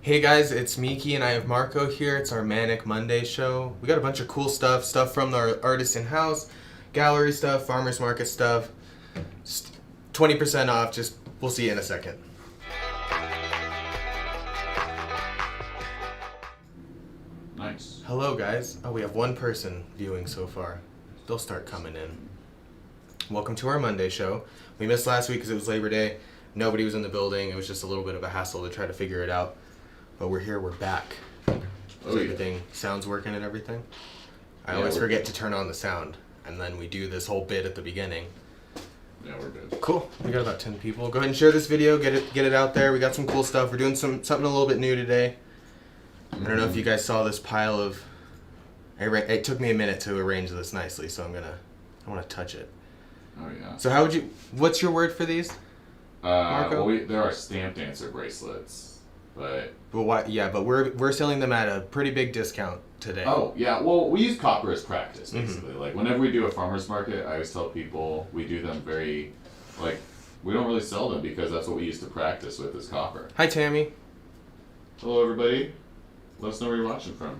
Hey guys, it's Mikki and I have Marco here. It's our Manic Monday show. We got a bunch of cool stuff from our artist in house, gallery stuff, farmers market stuff. 20% off. We'll see you in a second. Nice. Hello guys. Oh, we have one person viewing so far. They'll start coming in. Welcome to our Monday show. We missed last week because it was Labor Day. Nobody was in the building. It was just a little bit of a hassle to try to figure it out. But we're here, we're back. Is everything, sounds working and everything? I always forget to turn on the sound. And then we do this whole bit at the beginning. Yeah, we're good. Cool. We got about 10 people. Go ahead and share this video, get it out there. We got some cool stuff. We're doing something a little bit new today. I don't know if you guys saw this pile of... It took me a minute to arrange this nicely, so I want to touch it. Oh yeah. So what's your word for these? Marco? Well, there are stamp dancer bracelets, but why? Yeah, but we're selling them at a pretty big discount today. Oh yeah, well we use copper as practice basically. Like whenever we do a farmer's market, I always tell people we do them we don't really sell them because that's what we use to practice with is copper. Hi Tammy. Hello everybody. Let us know where you're watching from.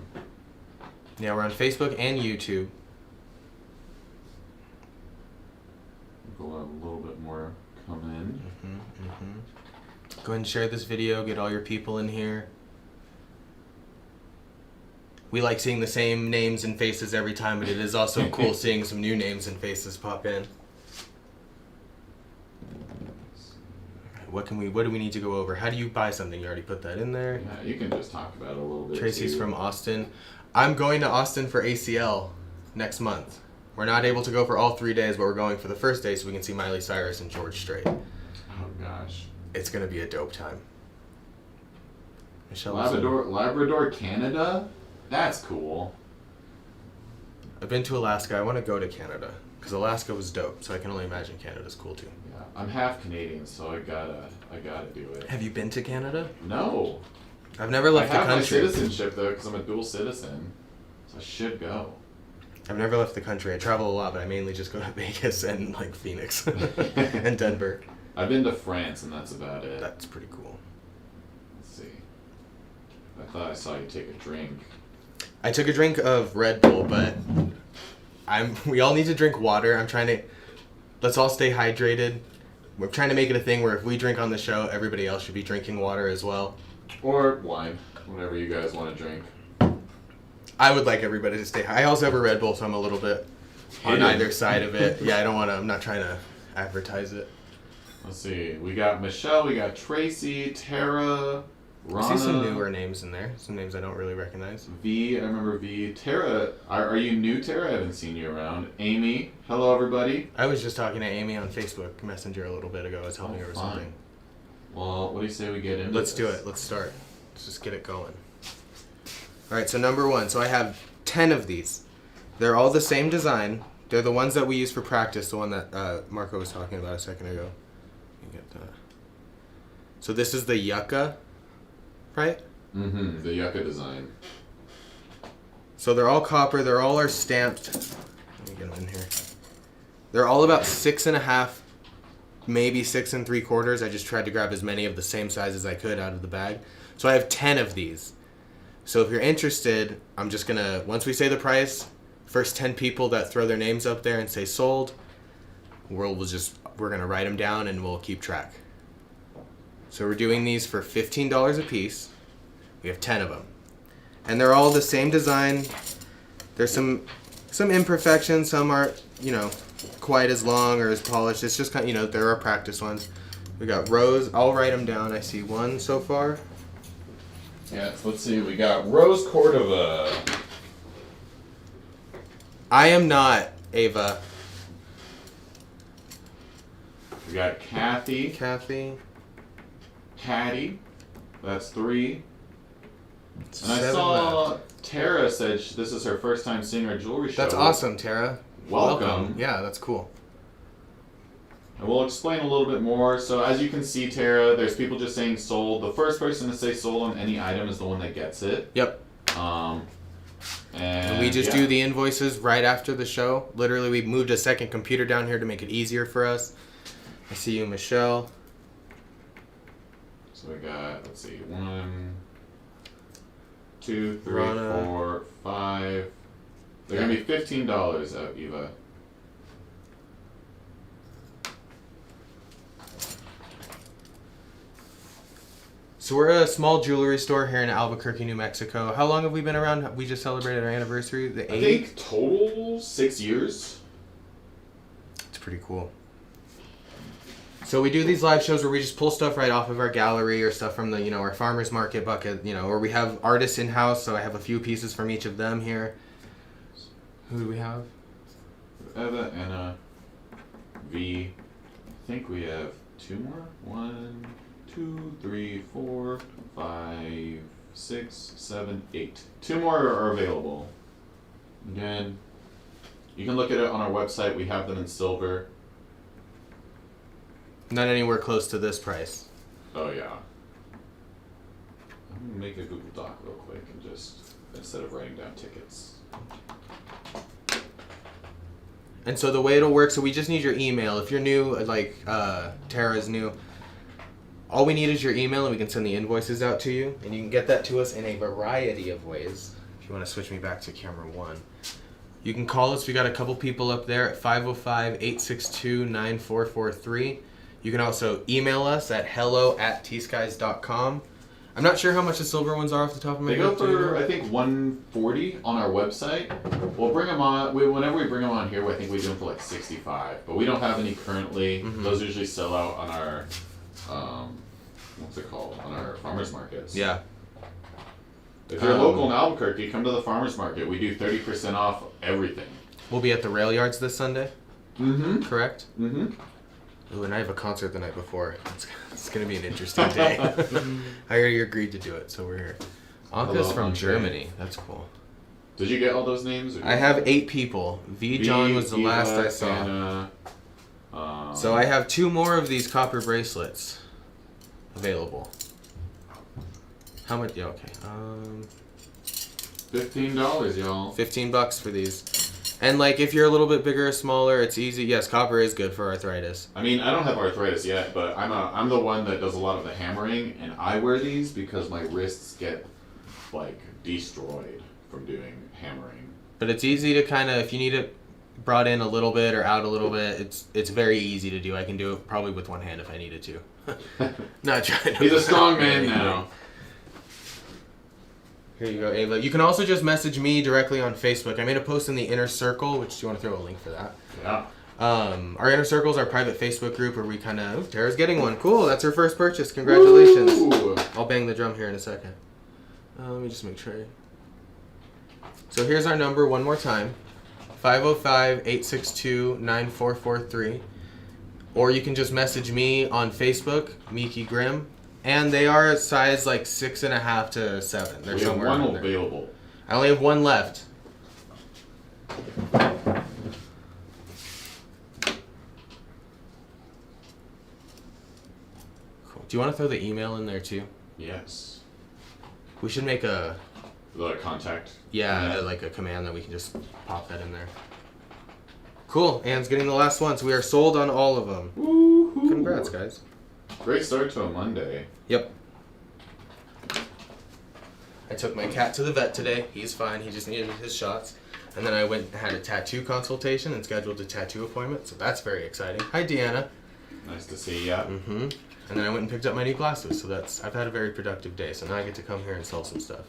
Yeah, we're on Facebook and YouTube. We'll have a little bit more come in. Go ahead and share this video. Get all your people in here. We like seeing the same names and faces every time, but it is also cool seeing some new names and faces pop in. What do we need to go over? How do you buy something? You already put that in there. Yeah, you can just talk about it a little bit. Tracy's from Austin. I'm going to Austin for ACL next month. We're not able to go for all 3 days, but we're going for the first day so we can see Miley Cyrus and George Strait. Oh gosh. It's going to be a dope time. Michelle Labrador, Canada? That's cool. I've been to Alaska. I want to go to Canada because Alaska was dope, so I can only imagine Canada's cool too. Yeah, I'm half Canadian, so I gotta do it. Have you been to Canada? No. I've never left the country. I have my citizenship though, because I'm a dual citizen, so I should go. I've never left the country. I travel a lot, but I mainly just go to Vegas and like Phoenix and Denver. I've been to France, and that's about it. That's pretty cool. Let's see. I thought I saw you take a drink. I took a drink of Red Bull, but we all need to drink water. Let's all stay hydrated. We're trying to make it a thing where if we drink on the show, everybody else should be drinking water as well. Or wine, whatever you guys want to drink. I would like everybody to stay high. I also have a Red Bull, so I'm a little bit on either side of it. Yeah, I'm not trying to advertise it. Let's see. We got Michelle, we got Tracy, Tara, Rana. I see some newer names in there. Some names I don't really recognize. V, I remember V. Tara, are you new, Tara? I haven't seen you around. Amy, hello everybody. I was just talking to Amy on Facebook Messenger a little bit ago. I was helping her with something. Well, what do you say we get into Let's do it. Let's start. Let's just get it going. Alright, so number one. So I have 10 of these. They're all the same design. They're the ones that we use for practice, the one that Marco was talking about a second ago. You get that. So this is the yucca, right? Mm-hmm, the yucca design. So they're all copper. They're all are stamped. Let me get them in here. They're all about 6.5, maybe 6 3/4. I just tried to grab as many of the same size as I could out of the bag. So I have 10 of these. So if you're interested, I'm just gonna, once we say the price, first 10 people that throw their names up there and say sold, we're gonna write them down and we'll keep track. So we're doing these for $15 a piece. We have 10 of them. And they're all the same design. There's some imperfections, some aren't, quite as long or as polished. It's just kind of, there are practice ones. We got rose. I'll write them down. I see one so far. Yeah, let's see. We got Rose Cordova. I am not Ava. We got Kathy. Patty. That's 3. And I saw Tara said this is her first time seeing our jewelry show. That's awesome, Tara. Welcome. Yeah, that's cool. And we'll explain a little bit more. So as you can see, Tara, there's people just saying sold. The first person to say sold on any item is the one that gets it. Yep. And we just do the invoices right after the show. Literally, we moved a second computer down here to make it easier for us. I see you, Michelle. So we got, let's see, 1, 2, 3, Rana. 4, 5. They're gonna be $15 out, Eva. So we're a small jewelry store here in Albuquerque, New Mexico. How long have we been around? We just celebrated our anniversary, the 8th. I think total 6 years. It's pretty cool. So we do these live shows where we just pull stuff right off of our gallery or stuff from the, you know, our farmer's market bucket, you know, or we have artists in-house, so I have a few pieces from each of them here. Who do we have? Eva, Anna, V. I think we have 2 more. 1, 2, 3, 4, 5, 6, 7, 8. 2 more are available. Again, you can look at it on our website. We have them in silver. Not anywhere close to this price. Oh yeah. I'm gonna make a Google Doc real quick and just, instead of writing down tickets. And so the way it'll work, so we just need your email. If you're new, like Tara's new, all we need is your email and we can send the invoices out to you. And you can get that to us in a variety of ways. If you want to switch me back to camera 1. You can call us. We got a couple people up there at 505-862-9443. You can also email us at hello@tskies.com. I'm not sure how much the silver ones are off the top of my head. They go for, I think, $140 on our website. We'll bring them on. Whenever we bring them on here, I think we do them for like $65. But we don't have any currently. Mm-hmm. Those usually sell out on our, what's it called? On our farmers markets. Yeah. If you're local in Albuquerque, come to the farmers market. We do 30% off everything. We'll be at the rail yards this Sunday. Mm-hmm. Correct? Mm-hmm. Ooh, and I have a concert the night before. It's going to be an interesting day. I already agreed to do it, so we're here. Anka's Hello, from Anka. Germany. That's cool. Did you get all those names? Or I have 8 people. John was the last I saw. Anna, So I have 2 more of these copper bracelets available. How much? Yeah, okay. $15, y'all. $15 for these. And like if you're a little bit bigger or smaller, it's easy. Yes, copper is good for arthritis. I mean, I don't have arthritis yet, but I'm the one that does a lot of the hammering, and I wear these because my wrists get like destroyed from doing hammering. But it's easy to kind of, if you need it brought in a little bit or out a little bit, it's very easy to do. I can do it probably with one hand if I needed to. Not trying to. He's a strong man now. Here you go, Ava. You can also just message me directly on Facebook. I made a post in the Inner Circle, which do you want to throw a link for that? Yeah. Our Inner Circle is our private Facebook group where we kind of... Tara's getting one. Cool. That's her first purchase. Congratulations. Woo! I'll bang the drum here in a second. Let me just make sure. So here's our number one more time. 505-862-9443. Or you can just message me on Facebook, Mikki Grimm. And they are size like 6.5 to 7. They're We have somewhere one around there. available. I only have one left. Cool. Do you want to throw the email in there too? Yes. We should make a... The contact. Yeah, like a command that we can just pop that in there. Cool. Anne's getting the last one, so we are sold on all of them. Woo-hoo. Congrats, guys. Great start to a Monday. Yep. I took my cat to the vet today. He's fine. He just needed his shots. And then I went and had a tattoo consultation and scheduled a tattoo appointment. So that's very exciting. Hi, Deanna. Nice to see ya. Mm-hmm. And then I went and picked up my new glasses. So I've had a very productive day. So now I get to come here and sell some stuff.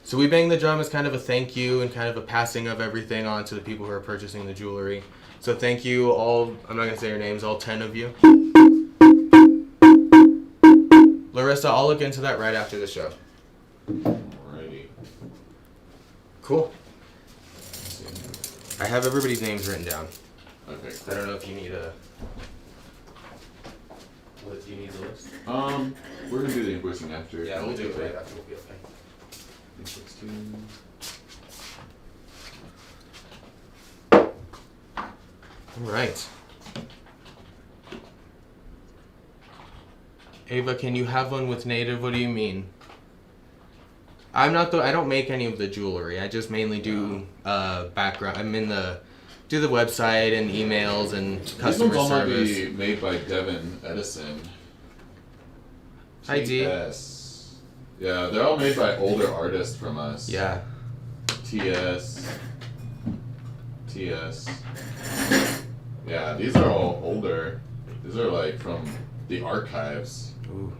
So we bang the drum as kind of a thank you and kind of a passing of everything on to the people who are purchasing the jewelry. So thank you all, I'm not going to say your names, all 10 of you. Larissa, I'll look into that right after the show. Alrighty. Cool. I have everybody's names written down. Okay. I don't know if you need a... What, do you need the list? We're gonna do the invoicing after. Yeah, we'll do it right after. We'll be okay. 16. All right. Ava, can you have one with native? What do you mean? I don't make any of the jewelry. I just mainly do background. I'm in do the website and emails and customer These ones all might service. be made by Devin Edison. Hi, D. TS. Yeah, they're all made by older artists from us. Yeah. TS. Yeah, these are all older. These are like from the archives. Ooh.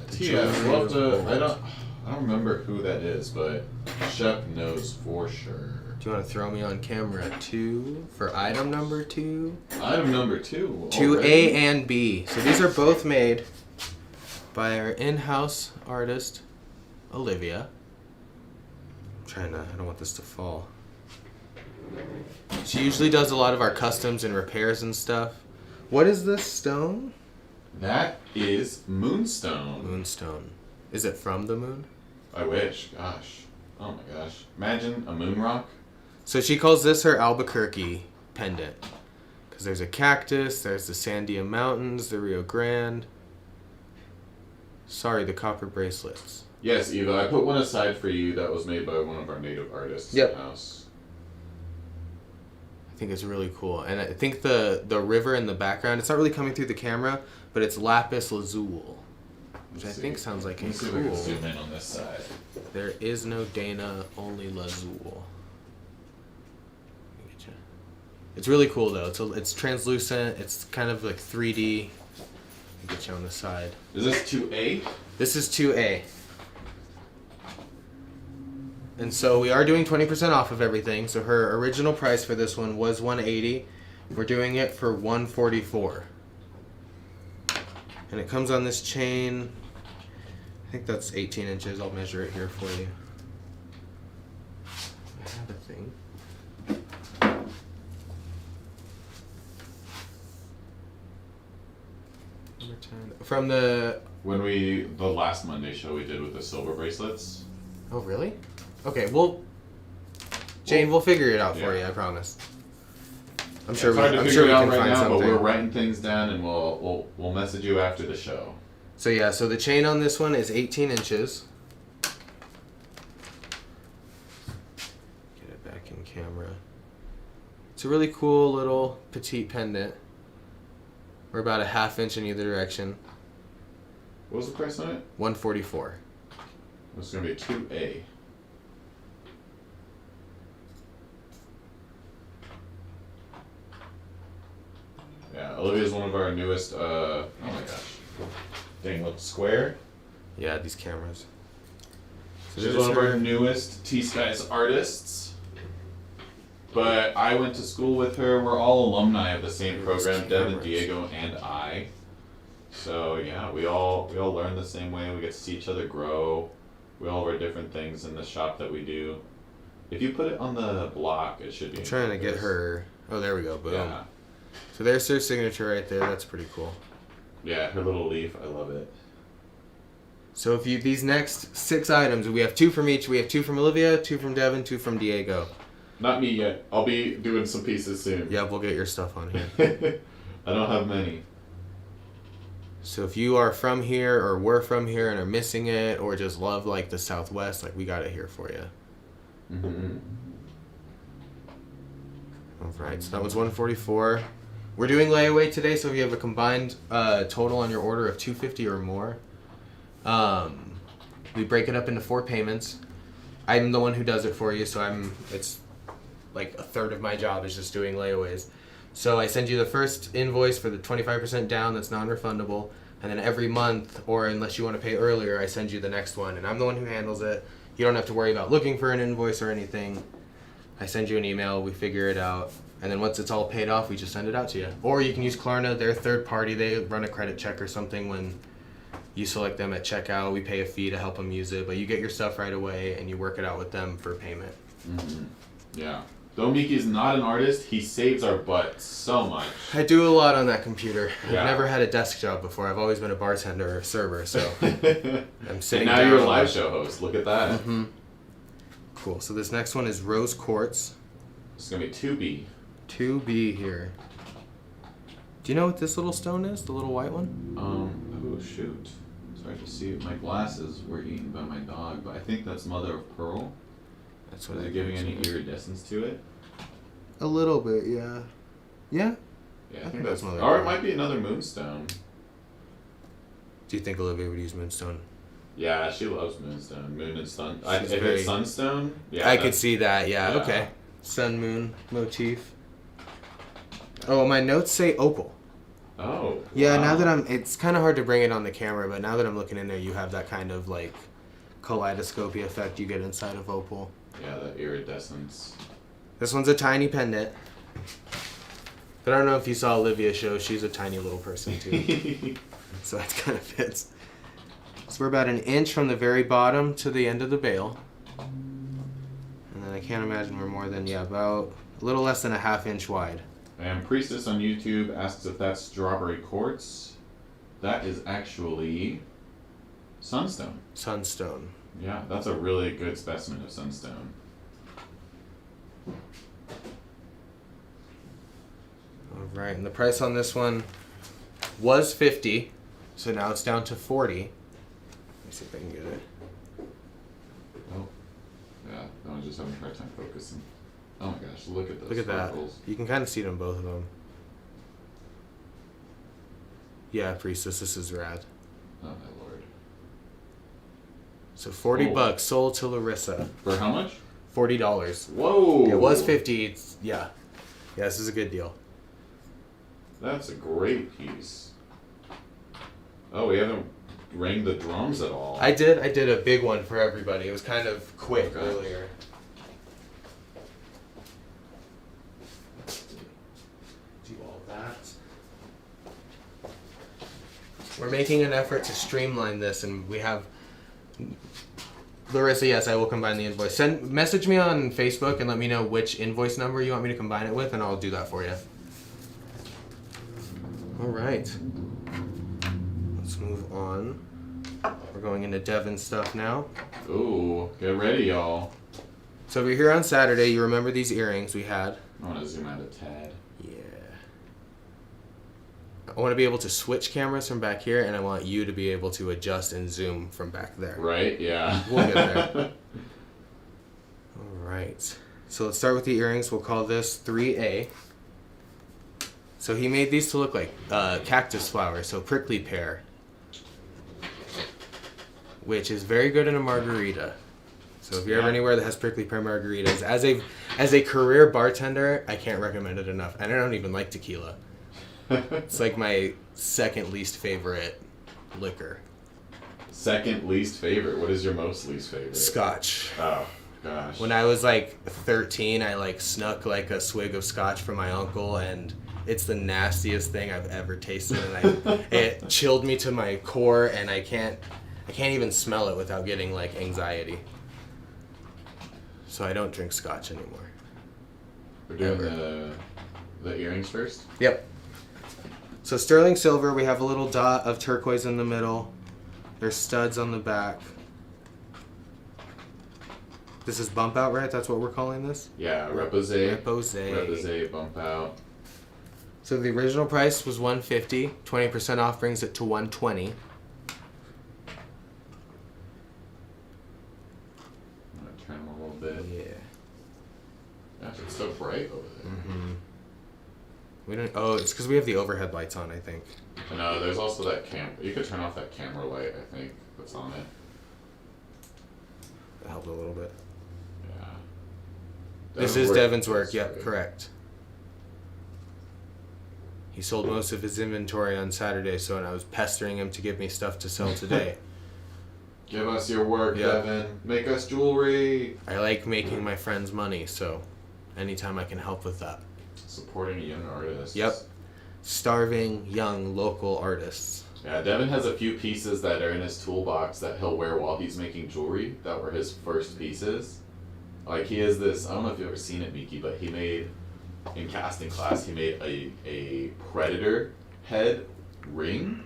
TS. We'll have to. I don't remember who that is, but Shep knows for sure. Do you want to throw me on camera 2 for item number 2? Item number 2. 2A and B. So these are both made by our in-house artist, Olivia. I don't want this to fall. She usually does a lot of our customs and repairs and stuff. What is this stone? That is moonstone. Moonstone. Is it from the moon? I wish. Gosh. Oh my gosh. Imagine a moon rock. So she calls this her Albuquerque pendant. Because there's a cactus, there's the Sandia Mountains, the Rio Grande. Sorry, the copper bracelets. Yes, Eva, I put one aside for you that was made by one of our native artists Yep. in the house. I think it's really cool. And I think the river in the background, it's not really coming through the camera, but it's lapis lazuli. Which I think sounds like Let's a see if we can cool. zoom in on this side. There is no Dana, only lazuli. It's really cool though. It's translucent. It's kind of like 3D. I'll get you on the side. Is this 2A? This is 2A. And so we are doing 20% off of everything. So her original price for this one was $180. We're doing it for $144. And it comes on this chain. I think that's 18 inches. I'll measure it here for you. I have a thing. From the... The last Monday show we did with the silver bracelets. Oh, really? Okay, Jane, we'll figure it out for you, I promise. I'm sure It's hard to I'm figure sure it we out can right find now, something. but we're writing things down and we'll message you after the show. So yeah, so the chain on this one is 18 inches. Get it back in camera. It's a really cool little petite pendant. We're about a ½ inch in either direction. What was the price on it? $144. It's going to be 2A. Yeah, Olivia's one of our newest, oh my gosh. Dang, look square. Yeah, these cameras. So She's this one is of our her- newest T.Skies artists. But I went to school with her. We're all alumni of the same program, Devin, cameras. Diego, and I. So yeah, we all learn the same way. We get to see each other grow. We all have our different things in the shop that we do. If you put it on the block, it should be. I'm trying to get her... Oh, there we go. Boom. Yeah, So there's her signature right there. That's pretty cool. yeah, her little leaf. I love it. So if these next 6 items, we have 2 from each. We have 2 from Olivia, 2 from Devin, 2 from Diego. Not me yet. I'll be doing some pieces soon. Yeah, we'll get your stuff on here. I don't have many. So if you are from here or were from here and are missing it or just love like the Southwest, like we got it here for you. Mm-hmm. All right, so that was $144. We're doing layaway today, so if you have a combined total on your order of $250 or more, we break it up into 4 payments. I'm the one who does it for you, so it's like a third of my job is just doing layaways. So I send you the first invoice for the 25% down that's non-refundable, and then every month, or unless you want to pay earlier, I send you the next one, and I'm the one who handles it. You don't have to worry about looking for an invoice or anything. I send you an email, we figure it out, and then once it's all paid off, we just send it out to you. Or you can use Klarna, they're third party, they run a credit check or something when you select them at checkout. We pay a fee to help them use it, but you get your stuff right away and you work it out with them for payment. Mm-hmm. Yeah. Though Mikki is not an artist, he saves our butt so much. I do a lot on that computer. Yeah. I've never had a desk job before. I've always been a bartender or a server, so I'm sitting And now down. you're a live show host. Look at that. Mm-hmm. Cool. So this next one is rose quartz. It's going to be 2B. 2B here. Do you know what this little stone is? The little white one? Oh shoot. It's hard to see. My glasses were eaten by my dog, but I think that's mother of pearl. That's what Is I it giving think. any iridescence to it? A little bit, yeah. Yeah? Yeah, I I think think that's that's mother of or it pearl. might be another moonstone. Do you think Olivia would use moonstone? Yeah, she loves moonstone. Moon and sun. She's If it's sunstone, yeah. I could see that, yeah. Yeah. Okay. Sun moon motif. Oh, my notes say opal. Oh. Yeah, wow. now that it's kind of hard to bring it on the camera, but now that I'm looking in there, you have that kind of like kaleidoscopy effect you get inside of opal. Yeah, that iridescence. This one's a tiny pendant. But I don't know if you saw Olivia's show, she's a tiny little person too. So that kind of fits. So we're about 1 inch from the very bottom to the end of the bail. And then I can't imagine we're more than, about a little less than a 1/2 inch wide. And Priestess on YouTube asks if that's strawberry quartz. That is actually sunstone. Sunstone. Yeah, that's a really good specimen of sunstone. Alright, and the price on this one was $50, so now it's down to $40. Let me see if I can get it. Oh, yeah, I was just having a hard time focusing. Oh my gosh, look at those Look at that. sparkles. You can kind of see it on both of them. Yeah, Priestess, this is rad. Oh my lord. So $40 Oh. sold to Larissa. For how much? $40. Whoa! It was $50. It's, yeah, this is a good deal. That's a great piece. Oh, we haven't rang the drums at all. I did a big one for everybody. It was kind of quick Okay. earlier. Do all that. We're making an effort to streamline this, and we have Larissa. Yes, I will combine the invoice. Message me on Facebook and let me know which invoice number you want me to combine it with, and I'll do that for you. All right. Let's move on. We're going into Devin stuff now. Ooh, get ready, y'all. So we're here on Saturday. You remember these earrings we had? I want to zoom out a tad. Yeah. I want to be able to switch cameras from back here, and I want you to be able to adjust and zoom from back there. Right? Yeah. We'll get there. All right. So let's start with the earrings. We'll call this 3A. So he made these to look like cactus flowers, so prickly pear, which is very good in a margarita. So if you're ever anywhere that has prickly pear margaritas, as a career bartender, I can't recommend it enough. And I don't even like tequila. It's like my second least favorite liquor. Second least favorite. What is your most least favorite? Scotch. Oh gosh. When I was like 13, I snuck like a swig of scotch from my uncle, and it's the nastiest thing I've ever tasted, and it chilled me to my core, and I can't even smell it without getting like anxiety. So I don't drink scotch anymore. We're doing the earrings first. Yep. So sterling silver, we have a little dot of turquoise in the middle. There's studs on the back. This is bump out, right? That's what we're calling this? Yeah, repose. Repose. Repose bump out. So the original price was $150. 20% off brings it to $120. I'm gonna turn them a little bit. Yeah. Gosh, it's so bright over there. Mm-hmm. We don't. Oh, it's because we have the overhead lights on, I think. No, there's also that You could turn off that camera light, I think, that's on it. That helped a little bit. Yeah. This is Devin's work. Yep, correct. He sold most of his inventory on Saturday, and I was pestering him to give me stuff to sell today. Give us your work, Yep. Devin. Make us jewelry. I like making my friends money, so anytime I can help with that. Supporting young artists. Yep. Starving, young, local artists. Yeah, Devin has a few pieces that are in his toolbox that he'll wear while he's making jewelry that were his first pieces. Like he has this, I don't know if you've ever seen it, Mikki, but he made, in casting class, he made a predator head ring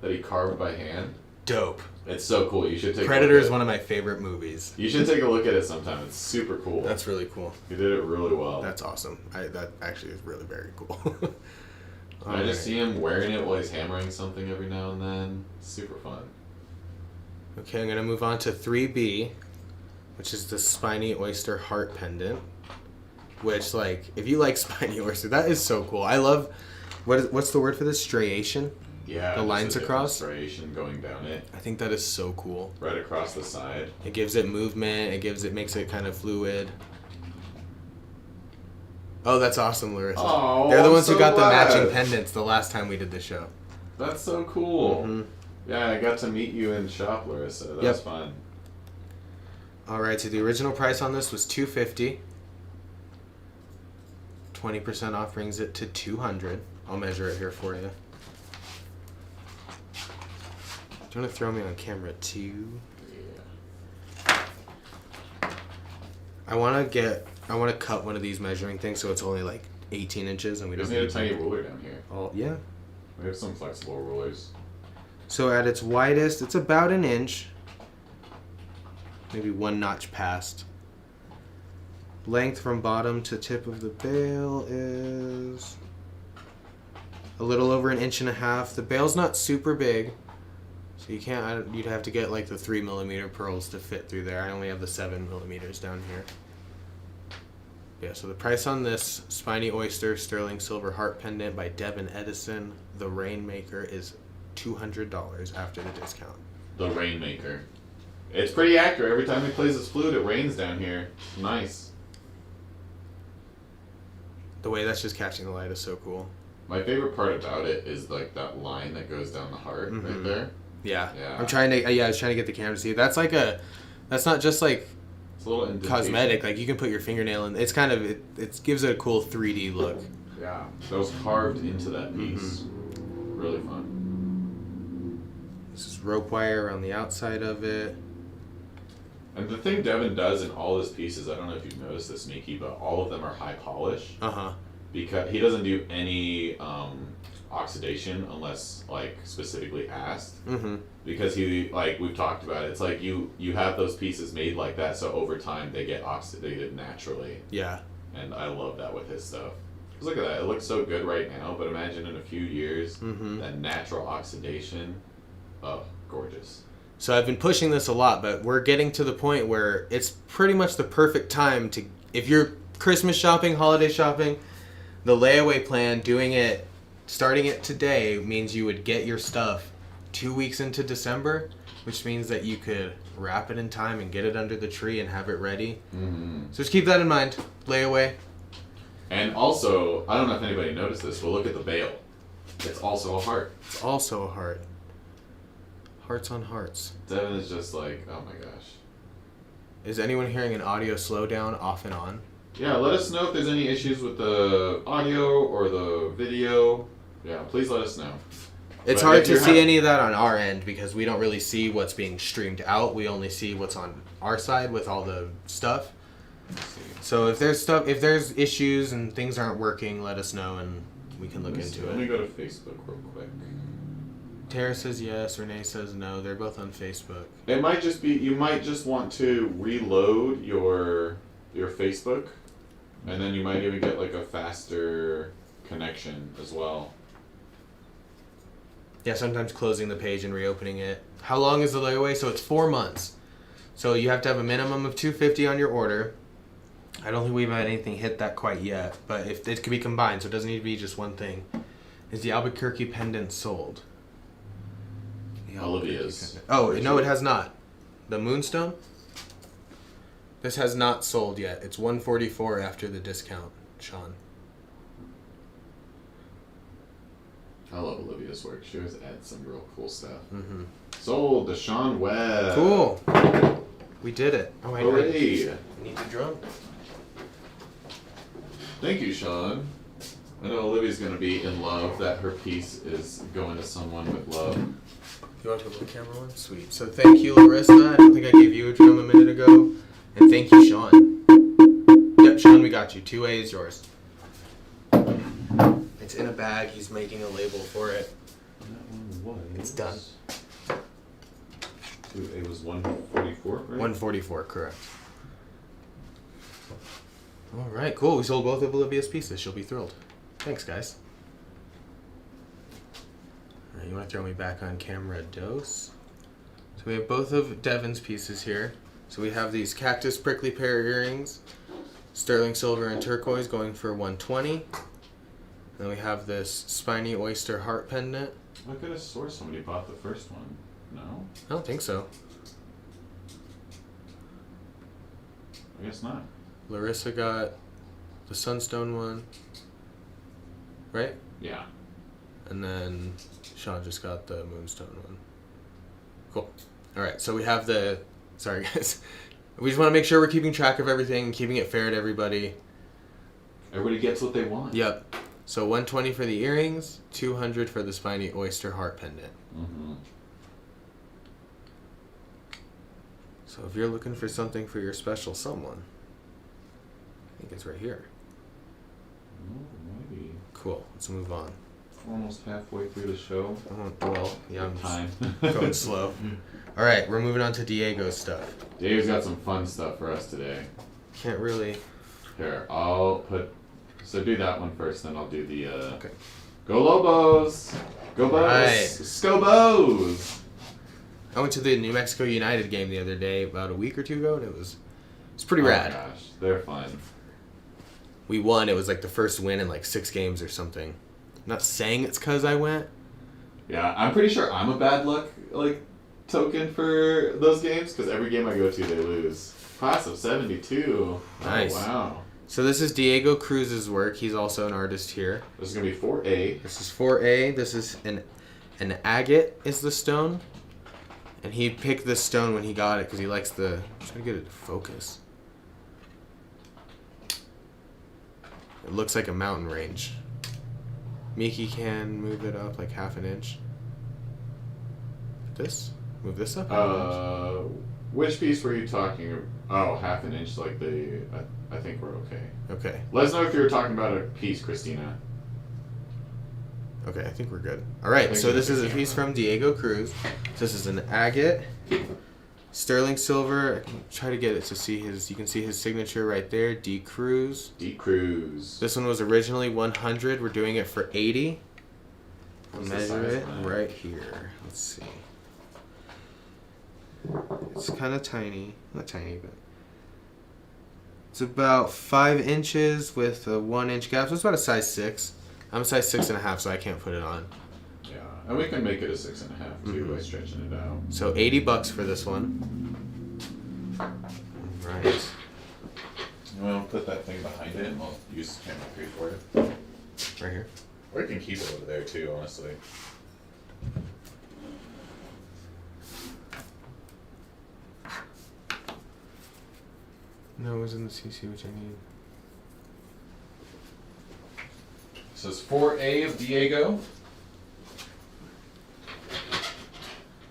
that he carved by hand. Dope. It's so cool. You should take Predator a look is at one of my favorite movies. You should take a look at it sometime. It's super cool. That's really cool. He did it really well. That's awesome. That actually is really very cool. I just see him wearing it while he's hammering something every now and then. It's super fun. Okay, I'm going to move on to 3B, which is the spiny oyster heart pendant. Which, like, if you like spiny oyster, that is so cool. I love, what's the word for this? Striation? Yeah. the lines across. Striation going down it. I think that is so cool. Right across the side. It gives it movement. It makes it kind of fluid. Oh, that's awesome, Larissa. Oh, they're the I'm ones who so got glad. the matching pendants the last time we did the show. That's so cool. Mm-hmm. Yeah, I got to meet you in shop, Larissa. That was fun. All right, so the original price on this was $250. 20% off brings it to $200. I'll measure it here for you. Do you want to throw me on camera too? Yeah. I want to cut one of these measuring things so it's only like 18 inches and we We don't just need a tiny ruler down here. Oh, yeah. We have some flexible rulers. So at its widest, it's about an inch. Maybe one notch past. Length from bottom to tip of the bail is a little over 1.5 inches. The bail's not super big, so you'd have to get like the 3mm pearls to fit through there. I only have the 7mm down here. Yeah, so the price on this Spiny Oyster Sterling Silver Heart Pendant by Devin Edison, the Rainmaker, is $200 after the discount. The Rainmaker. It's pretty accurate. Every time he plays his flute, it rains down here. Nice. The way that's just catching the light is so cool. My favorite part about it is like that line that goes down the heart right there. Yeah. Yeah. I was trying to get the camera to see. That's not just like It's a little indentation. cosmetic. Like you can put your fingernail in. It's kind of it gives it a cool 3D look. Yeah. That was carved into that piece. Really fun. This is rope wire around the outside of it. And the thing Devin does in all his pieces, I don't know if you've noticed this, Mikki, but all of them are high polish. Because he doesn't do any oxidation unless like specifically asked. Because we've talked about it, it's like you have those pieces made like that, so over time they get oxidated naturally. Yeah. And I love that with his stuff. Because look at that, it looks so good right now, but imagine in a few years, that natural oxidation, oh, gorgeous. So I've been pushing this a lot, but we're getting to the point where it's pretty much the perfect time to, if you're Christmas shopping, holiday shopping, the layaway plan, starting it today means you would get your stuff 2 weeks into December, which means that you could wrap it in time and get it under the tree and have it ready. So just keep that in mind. Layaway. And also, I don't know if anybody noticed this, but look at the bail. It's also a heart. It's also a heart. Hearts on hearts. Devin is just like, oh my gosh. Is anyone hearing an audio slowdown off and on? Yeah, let us know if there's any issues with the audio or the video. Yeah, please let us know. It's hard to see any of that on our end because we don't really see what's being streamed out. We only see what's on our side with all the stuff. So if there's issues and things aren't working, let us know and we can look into it. Let me go to Facebook real quick. Tara says yes, Renee says no. They're both on Facebook. It might just be, you might just want to reload your Facebook, and then you might even get like a faster connection as well. Yeah, sometimes closing the page and reopening it. How long is the layaway? So it's 4 months. So you have to have a minimum of $250 on your order. I don't think we've had anything hit that quite yet, but if it could be combined, so it doesn't need to be just one thing. Is the Albuquerque pendant sold? Olivia's. Oh, no, it has not. The moonstone? This has not sold yet. It's $144 after the discount, Sean. I love Olivia's work. She always adds some real cool stuff. Sold to Sean Webb. Cool. We did it. Oh, I Hooray. need the drum. Thank you, Sean. I know Olivia's going to be in love that her piece is going to someone with love. You want to go to the camera one? Sweet. So thank you, Larissa. I don't think I gave you a drum a minute ago. And thank you, Sean. Yep, Sean, we got you. 2A is yours. It's in a bag. He's making a label for it. That one was... It's done. It was 144, right? 144, correct. All right, cool. We sold both of Olivia's pieces. She'll be thrilled. Thanks, guys. All right, you want to throw me back on camera, Dose? So we have both of Devin's pieces here. So we have these cactus prickly pear earrings, sterling silver and turquoise, going for $120. Then we have this spiny oyster heart pendant I could have swore somebody bought the first one. No? I don't think so. I guess not. Larissa got the Sunstone one, right? Yeah. And then Sean just got the Moonstone one. Cool. All right, so we have the... Sorry, guys. We just want to make sure we're keeping track of everything, keeping it fair to everybody. Everybody gets what they want. Yep. So 120 for the earrings, 200 for the spiny oyster heart pendant. Mm-hmm. So if you're looking for something for your special someone, I think it's right here. Oh, maybe. Cool. Let's move on. We're almost halfway through the show. Well, yeah, I'm Time. going slow. All right, we're moving on to Diego's stuff. Dave's got some fun stuff for us today. Can't really... Here, I'll put... So do that one first, then I'll do the... Okay. Go Lobos! Go Bows! Right. Scobos! I went to the New Mexico United game the other day, about a week or two ago, and it was pretty rad. Oh gosh, they're fun. We won. It was like the first win in like 6 games or something. I'm not saying it's because I went. Yeah, I'm pretty sure I'm a bad luck token for those games, because every game I go to, they lose. Class of 72. Nice. Oh, wow. So this is Diego Cruz's work. He's also an artist here. This is going to be 4A. This is 4A. This is an agate is the stone. And he picked this stone when he got it because he likes the... I'm trying to get it to focus. It looks like a mountain range. Mikki can move it up like half an inch. This? Move this up? Which piece were you talking about? Oh, half an inch, like I think we're okay. Okay. Let us know if you were talking about a piece, Christina. Okay, I think we're good. All right, so this is a piece from Diego Cruz. This is an agate, sterling silver. I can try to get it to see his. You can see his signature right there, D Cruz. D Cruz. This one was originally 100. We're doing it for 80. I'll What's the measure size it on it? right here. Let's see. It's kind of tiny. Not tiny, but it's about 5 inches with a 1 inch gap. So it's about a size 6. I'm a size 6.5, so I can't put it on. Yeah, and we can make it a 6.5 too by stretching it out. So $80 for this one. Right. You want to put that thing behind it, and we'll use camera 3 for it. Right here. Or you can keep it over there too, honestly. No, it was in the CC, which I need. So it's 4A of Diego.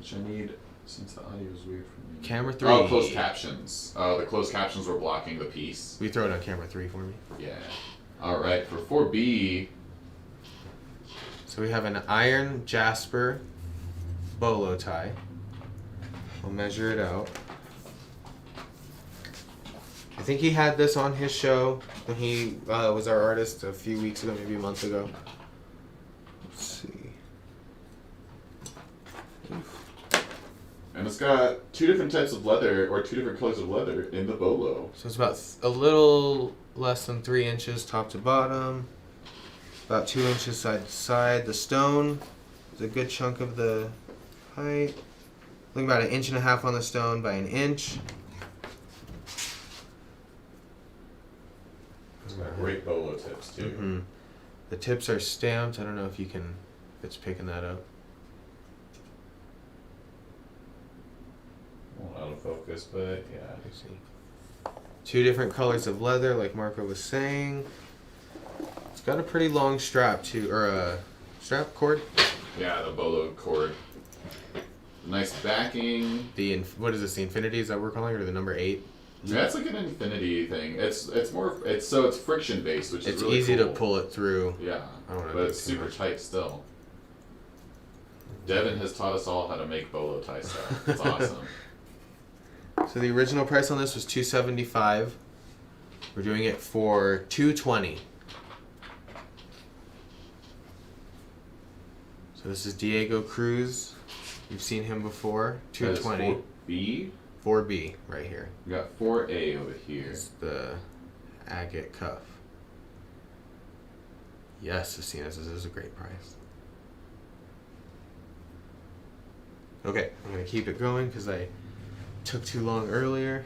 Which I need, since the audio is weird for me. Camera 3. Oh, closed captions. The closed captions were blocking the piece. Will you throw it on camera 3 for me? Yeah. Alright, for 4B. So we have an iron jasper bolo tie. I'll measure it out. I think he had this on his show when he was our artist a few weeks ago, maybe a month ago. Let's see. And it's got 2 different types of leather, or 2 different colors of leather in the bolo. So it's about a little less than 3 inches top to bottom. About 2 inches side to side. The stone is a good chunk of the height. Look, about 1.5 inches on the stone by 1 inch. It's got great bolo tips too. Mm-hmm. The tips are stamped. I don't know if you can, if it's picking that up. Well, out of focus, but yeah. Let me see. 2 different colors of leather, like Marco was saying. It's got a pretty long strap too, or a strap cord. Yeah, the bolo cord. Nice backing. What is this? The infinity? Is that what we're calling it, or the number 8? Yeah, it's like an infinity thing. It's friction based, which It's is really easy cool. to pull it through. Yeah, I don't wanna but do it's too super much. tight still. Devin has taught us all how to make bolo tie stuff. It's awesome. So the original price on this was $275. We're doing it for $220. So this is Diego Cruz. You've seen him before. $220. 4B. 4B right here. We got 4A over here. It's the agate cuff. Yes, Acinas, this is a great price. Okay, I'm going to keep it going because I took too long earlier.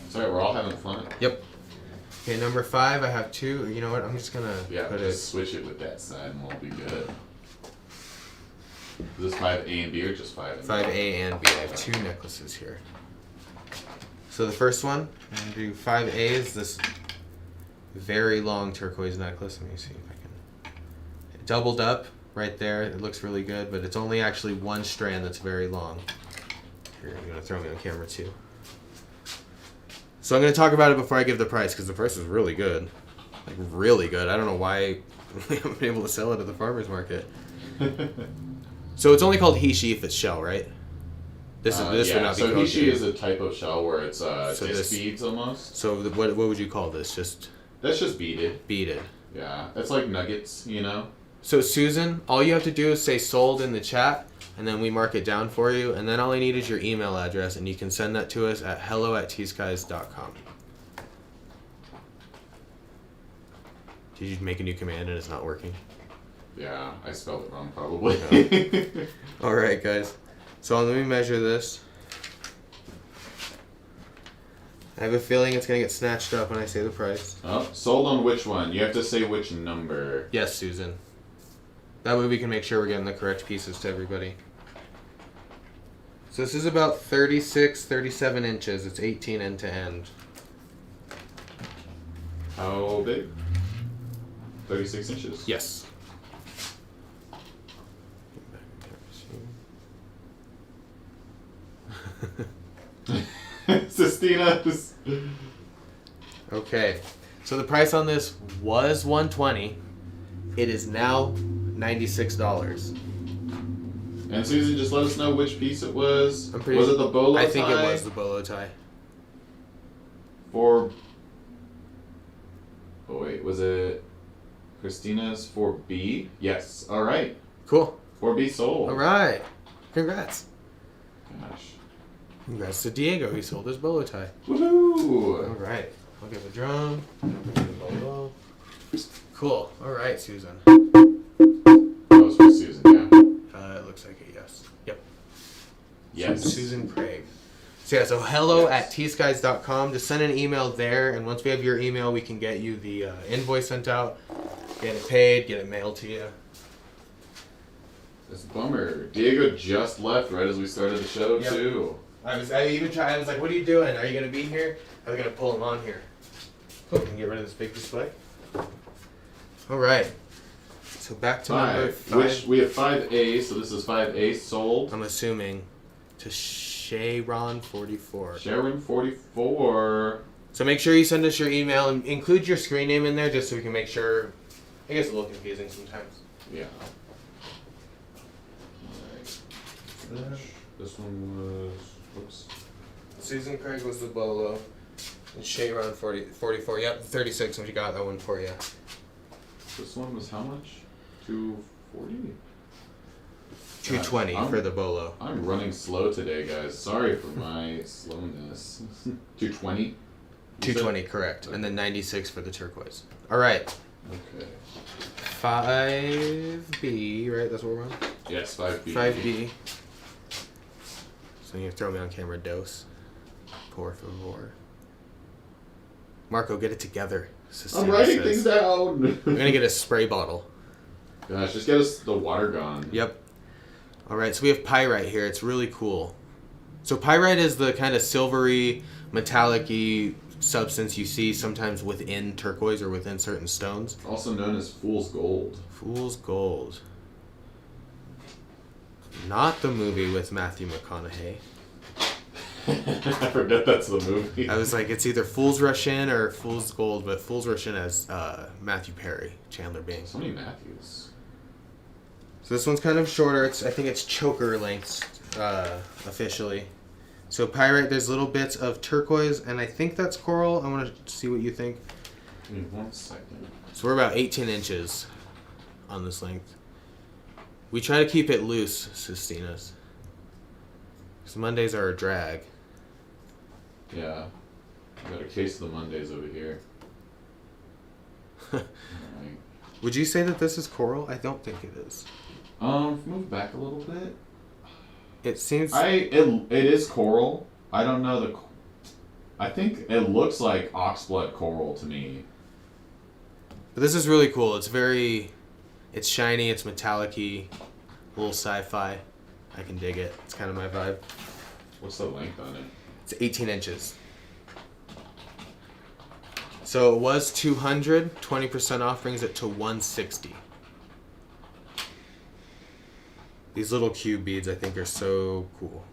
Sorry, we're all having fun. Yep. Okay, number 5, I have 2. You know what? I'm just going to put it... switch it with that side and we'll be good. Is this 5A and B or just 5 and B? 5A and B. I have 2 necklaces here. So the first one, I'm going to do 5A is this very long turquoise necklace. Let me see if I can... It doubled up right there. It looks really good, but it's only actually one strand that's very long. Here, you're going to throw me on camera too. So I'm going to talk about it before I give the price, because the price is really good. Like, really good. I don't know why we haven't been able to sell it at the farmer's market. So it's only called Hishi if it's shell, right? This would not be so called Hishi is a type of shell where it's disc beads almost. So what would you call this? That's just beaded. Beaded. Yeah, it's like nuggets, you know? So Susan, all you have to do is say sold in the chat, and then we mark it down for you, and then all I need is your email address, and you can send that to us at hello@tskies.com. Did you make a new command and it's not working? Yeah, I spelled it wrong probably. No. All right, guys. So let me measure this. I have a feeling it's going to get snatched up when I say the price. Oh, sold on which one? You have to say which number. Yes, Susan. That way we can make sure we're getting the correct pieces to everybody. So this is about 36, 37 inches. It's 18 end to end. How big? 36 inches? Yes. Sistina's. Okay, so the price on this was $120. It is now $96. And Susan, just let us know which piece it was. Was it the bolo tie? I think it was the bolo tie. Oh wait, was it Christina's 4B? Yes. All right. Cool. 4B sold. All right. Congrats. Gosh. Congrats to Diego. He sold his bolo tie. Woohoo! All right. I'll give a drum. Cool. All right, Susan. That was for Susan, yeah? It looks like a yes. Yep. Yes. Susan Craig. So yeah, so hello@tskies.com. Just send an email there, and once we have your email, we can get you the invoice sent out, get it paid, get it mailed to you. It's a bummer. Diego just left right as we started the show, too. I was like, what are you doing? Are you going to be here? I was going to pull him on here. Cool, we can get rid of this big display. All right. So back to number 5. Which we have 5A, so this is 5A sold. I'm assuming to Sharon 44. Sharon 44. So make sure you send us your email and include your screen name in there just so we can make sure. It gets a little confusing sometimes. Yeah. Alright. This one was. Oops. Susan Craig was the bolo. And Sharon 44. Yep, 36. We got that one for you. This one was how much? 240? 220 for the bolo. I'm running slow today, guys. Sorry for my slowness. 220? 220, correct. And then 96 for the turquoise. All right. Okay. 5B, right? That's what we're on? Yes, 5B. 5B. So you throw me on camera, dose. Por favor. Marco, get it together. I'm writing things down. I'm going to get a spray bottle. Gosh, just get us the water gun. Yep. All right, so we have pyrite here. It's really cool. So pyrite is the kind of silvery, metallic-y substance you see sometimes within turquoise or within certain stones. Also known as fool's gold. Fool's gold. Not the movie with Matthew McConaughey. I forget that's the movie. I was like, it's either Fool's Rush In or Fool's Gold, but Fool's Rush In as Matthew Perry, Chandler Bing. So many Matthews. So this one's kind of shorter. I think it's choker length officially. So pyrite, there's little bits of turquoise, and I think that's coral. I want to see what you think. Give me 1 second. So we're about 18 inches on this length. We try to keep it loose, Sistina's. Because Mondays are a drag. Yeah. I got a case of the Mondays over here. Alright. Would you say that this is coral? I don't think it is. Move back a little bit. It seems... It is coral. I don't know I think it looks like oxblood coral to me. But this is really cool. It's very... It's shiny, it's metallic-y, a little sci-fi. I can dig it. It's kind of my vibe. What's the length on it? It's 18 inches. So it was 200. 20% off brings it to 160. These little cube beads, I think, are so cool.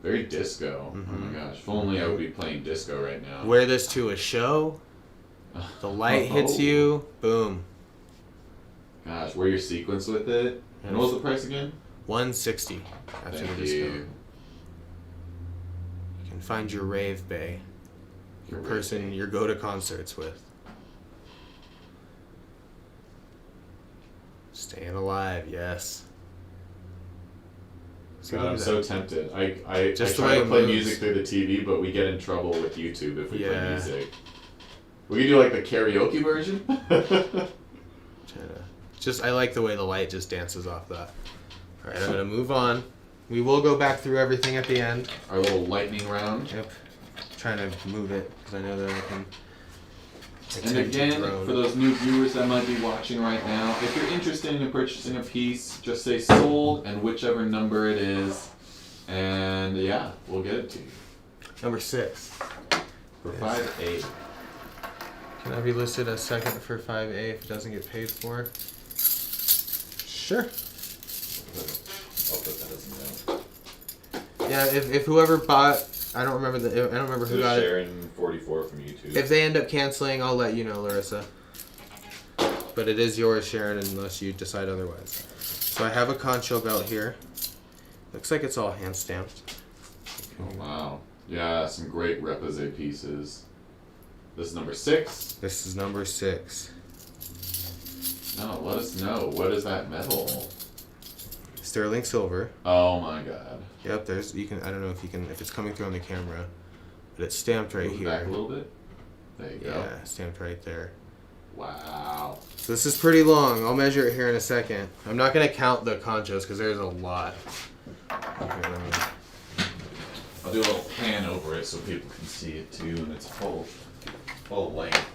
Very disco. Mm-hmm. Oh my gosh. If only I would be playing disco right now. Wear this to a show. The light hits you. Boom. Gosh, wear your sequence with it. And what was the price again? 160 after Thank the you. discount. You can find your rave bae. Your person you go to concerts with. Staying alive, yes. See, God, look I'm at so that. tempted. I Just the try way to it play moves. music through the TV, but we get in trouble with YouTube if we play Yeah. music. We could do like the karaoke version. Just I like the way the light just dances off that. All right, I'm gonna move on. We will go back through everything at the end. Our little lightning round. Yep. Trying to move it because I know that I can. And again, for those new viewers that might be watching right now, if you're interested in purchasing a piece, just say sold and whichever number it is, and yeah, we'll get it to you. Number 6. For 5A. Can I be listed as second for 5A if it doesn't get paid for? Sure. I'll put that as a note. Yeah, if whoever bought, I don't remember who got it. Sharon 44 from YouTube. If they end up canceling, I'll let you know, Larissa. But it is yours, Sharon, unless you decide otherwise. So I have a Concho belt here. Looks like it's all hand stamped. Oh, wow. Yeah, some great repose pieces. This is number 6. This is number 6. No, let us know. What is that metal? Sterling silver. Oh my god. Yep, there's you can I don't know if it's coming through on the camera, but it's stamped right Move here. back a little bit. There you go. Yeah, stamped right there. Wow. So this is pretty long. I'll measure it here in a second. I'm not gonna count the conchos because there's a lot. Okay, let me. I'll do a little pan over it so people can see it too, and it's full length.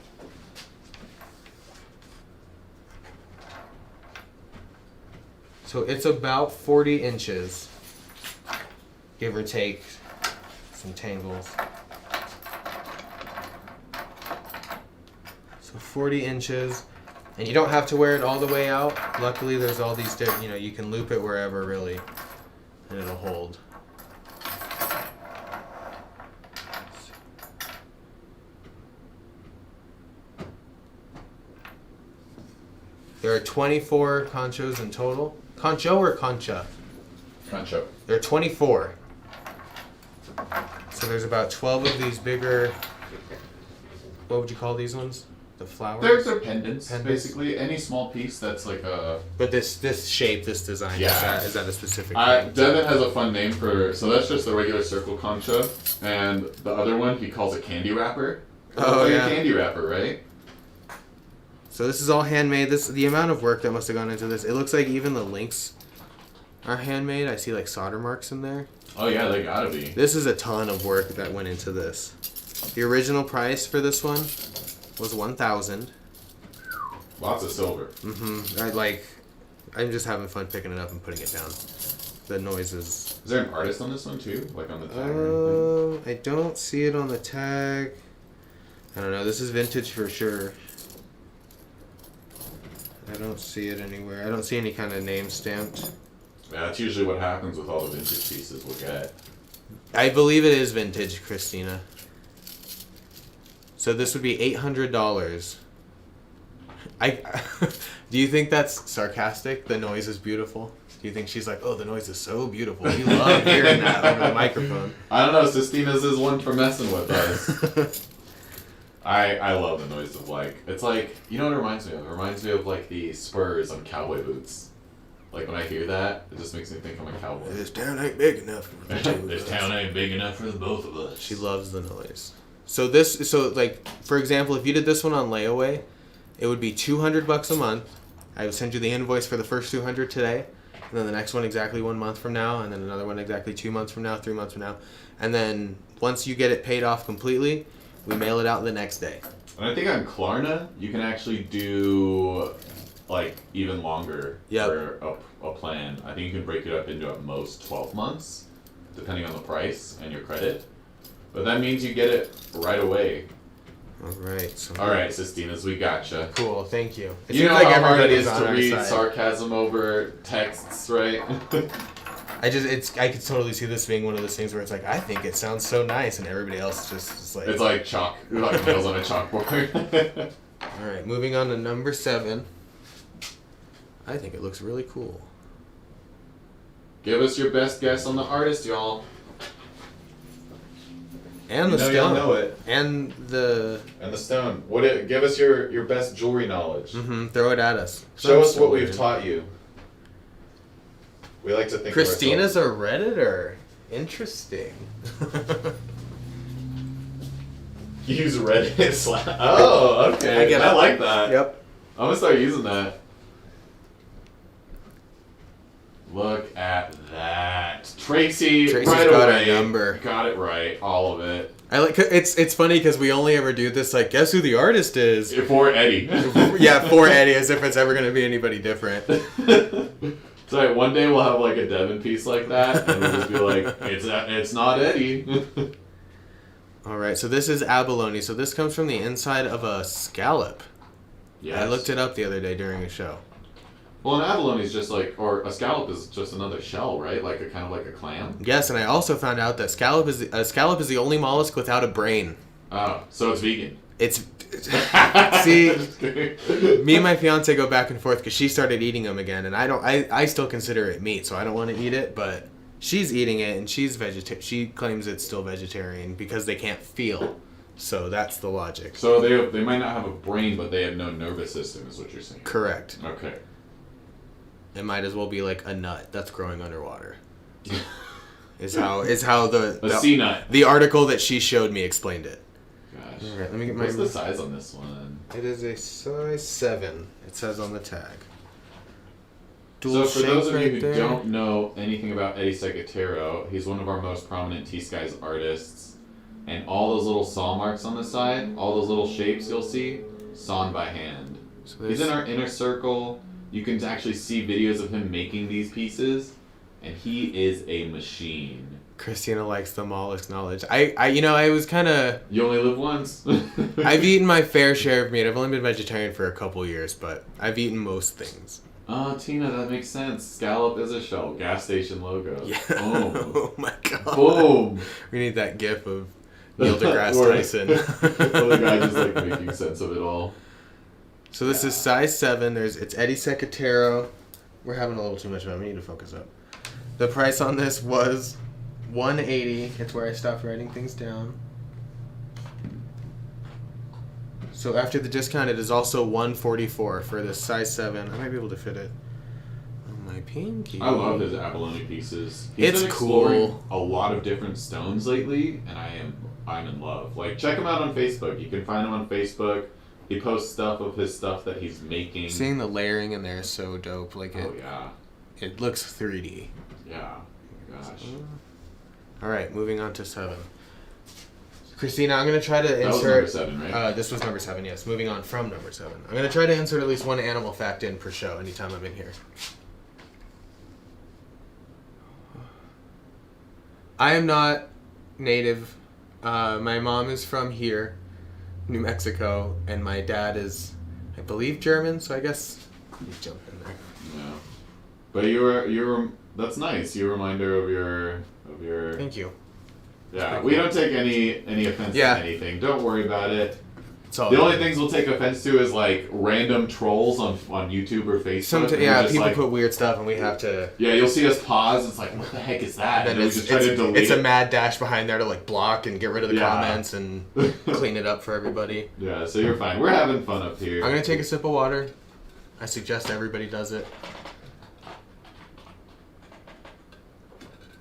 So it's about 40 inches, give or take some tangles. So 40 inches, and you don't have to wear it all the way out. Luckily, there's all these different, you can loop it wherever really, and it'll hold. There are 24 conchos in total. Concho or concha? Concho. There are 24. So there's about 12 of these bigger, what would you call these ones? The flowers? They're pendants, basically. Any small piece that's like a... But this shape, this design, Yeah. is that a specific thing? Devin has a fun name for... So that's just the regular circle concha. And the other one, he calls a candy wrapper. Oh, like yeah. a candy wrapper, right? So this is all handmade. The amount of work that must have gone into this. It looks like even the links are handmade. I see like solder marks in there. Oh yeah, they gotta be. This is a ton of work that went into this. The original price for this one was $1,000. Lots of silver. I'm just having fun picking it up and putting it down. The noises. Is there an artist on this one too? Like on the tag or anything? I don't see it on the tag. I don't know. This is vintage for sure. I don't see it anywhere. I don't see any kind of name stamped. Yeah, that's usually what happens with all the vintage pieces we'll get. I believe it is vintage, Christina. So this would be $800. Do you think that's sarcastic? The noise is beautiful. Do you think she's like, oh, the noise is so beautiful? We love hearing that over the microphone. I don't know. Sistina's is one for messing with us. I love the noise of like, it's like, you know what it reminds me of? It reminds me of like the spurs on cowboy boots. Like when I hear that, it just makes me think I'm a cowboy. This town ain't big enough for the two of This us. town ain't big enough for the both of us. She loves the noise. So like, for example, if you did this one on layaway, it would be $200 a month. I would send you the invoice for the first 200 today, and then the next one exactly 1 month from now, and then another one exactly 2 months from now, 3 months from now. And then once you get it paid off completely, we mail it out the next day. And I think on Klarna, you can actually do like even longer for a plan. I think you can break it up into at most 12 months, depending on the price and your credit. But that means you get it right away. Alright. Alright, Sistinas, we gotcha. Cool, thank you. It You know seems like how hard it everybody's is on to our read side. sarcasm over texts, right? I could totally see this being one of those things where it's like, I think it sounds so nice, and everybody else is like... It's like chalk, like nails on a chalkboard. Alright, moving on to number 7. I think it looks really cool. Give us your best guess on the artist, y'all. And the stone. Y'all know it. And the stone. Give us your best jewelry knowledge. Mm-hmm. Throw it at us. Show us what we've taught you. We like to think Christina's a Redditor. Interesting. Use Reddit. Oh, okay. I like that. Yep. I'm gonna start using that. Look at that. Tracy's right got away. our number. Got it right. All of it. I like it's funny because we only ever do this like guess who the artist is for Eddie. Yeah, for Eddie, as if it's ever gonna be anybody different. So like, one day we'll have like a Devin piece like that, and we'll just be like, it's not Eddie. All right, so this is abalone. So this comes from the inside of a scallop. Yeah, I looked it up the other day during a show. Well, an abalone is just like, or a scallop is just another shell, right? Like a kind of like a clam. Yes, and I also found out that scallop is the only mollusk without a brain. Oh, so it's vegan. It's see, me and my fiance go back and forth because she started eating them again, and I still consider it meat, so I don't want to eat it, but she's eating it and she's vegetarian. She claims it's still vegetarian because they can't feel. So that's the logic. So they might not have a brain, but they have no nervous system, is what you're saying. Correct. Okay. It might as well be like a nut that's growing underwater. is how the sea nut. The article that she showed me explained it. Gosh. All right, let me get What's the size on this one? It is a size 7. It says on the tag. So for those of you who don't know anything about Eddie Secatero, he's one of our most prominent T.Skies artists. And all those little saw marks on the side, all those little shapes you'll see, sawn by hand. So he's in our inner circle. You can actually see videos of him making these pieces, and he is a machine. Christina likes the mollusk knowledge. I was kind of... You only live once. I've eaten my fair share of meat. I've only been vegetarian for a couple years, but I've eaten most things. Oh, Tina, that makes sense. Scallop is a shell. Gas station logo. Yeah. Boom. Oh my god. Boom. We need that gif of Neil deGrasse Tyson. Well, the guy just like making sense of it all. So this is size 7. It's Eddie Secatero. We're having a little too much fun. We need to focus up. The price on this was $180. It's where I stopped writing things down. So after the discount, it is also $144 for this size 7. I might be able to fit it on my pinky. I love his abalone pieces. He's It's been exploring cool. a lot of different stones lately, and I'm in love. Like, check him out on Facebook. You can find him on Facebook. He posts stuff of his stuff that he's making. Seeing the layering in there is so dope. Like yeah. It looks 3D. Yeah. Gosh. All right, moving on to 7. Christina, I'm going to try to insert... That was number 7, right? This was number 7, yes. Moving on from number 7. I'm going to try to insert at least one animal fact in per show anytime I'm in here. I am not native. My mom is from here, New Mexico, and my dad is, I believe, German, so I guess you jump in there. Yeah. But you were that's nice. You reminder of your Thank you. Yeah, we don't take any offense to anything. Don't worry about it. The only things we'll take offense to is like random trolls on YouTube or Facebook. People put weird stuff and we have to... Yeah, you'll see us pause. It's like, what the heck is that? And then we just try to delete It's a mad dash behind there to like block and get rid of the comments and clean it up for everybody. Yeah, so you're fine. We're having fun up here. I'm going to take a sip of water. I suggest everybody does it.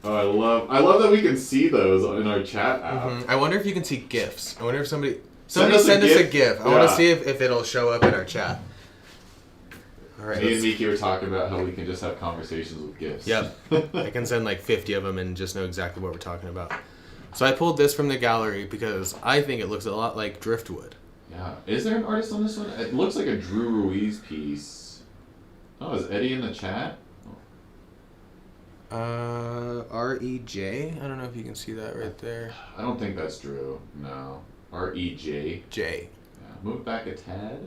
Oh, I love that we can see those in our chat app. Mm-hmm. I wonder if you can see GIFs. I wonder if somebody send us a GIF. I want to see if it'll show up in our chat. All right. Me and Mikki were talking about how we can just have conversations with gifts. Yep. I can send like 50 of them and just know exactly what we're talking about. So I pulled this from the gallery because I think it looks a lot like driftwood. Yeah. Is there an artist on this one? It looks like a Drew Ruiz piece. Oh, is Eddie in the chat? R-E-J? I don't know if you can see that right there. I don't think that's Drew. No. R-E-J. J. Yeah. Move back a tad.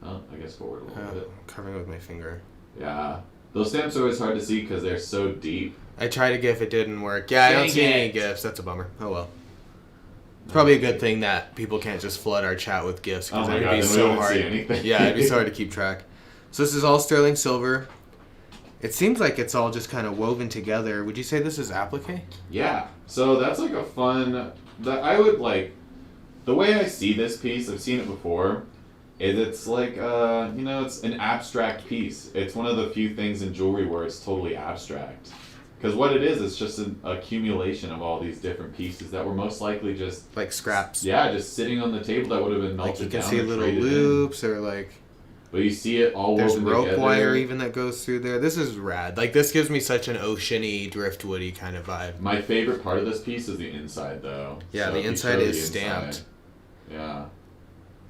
Oh, I guess forward a little bit. I'm covering with my finger. Yeah. Those stamps are always hard to see because they're so deep. I tried a GIF, it didn't work. Yeah, I don't see any GIFs. That's a bummer. Oh well. It's probably a good thing that people can't just flood our chat with GIFs because it would be so hard. Yeah, it'd be so hard to keep track. So this is all sterling silver. It seems like it's all just kind of woven together. Would you say this is applique? Yeah. So that's like a fun. That I would like. The way I see this piece, I've seen it before. Is it's like it's an abstract piece. It's one of the few things in jewelry where it's totally abstract. Because what it is, it's just an accumulation of all these different pieces that were most likely just like scraps. Yeah, just sitting on the table that would have been melted down. Like you can see little loops or like. But you see it all there's woven rope together. wire even that goes through there. This is rad. Like this gives me such an oceany, driftwoody kind of vibe. My favorite part of this piece is the inside, though. Yeah, the inside is stamped. Yeah,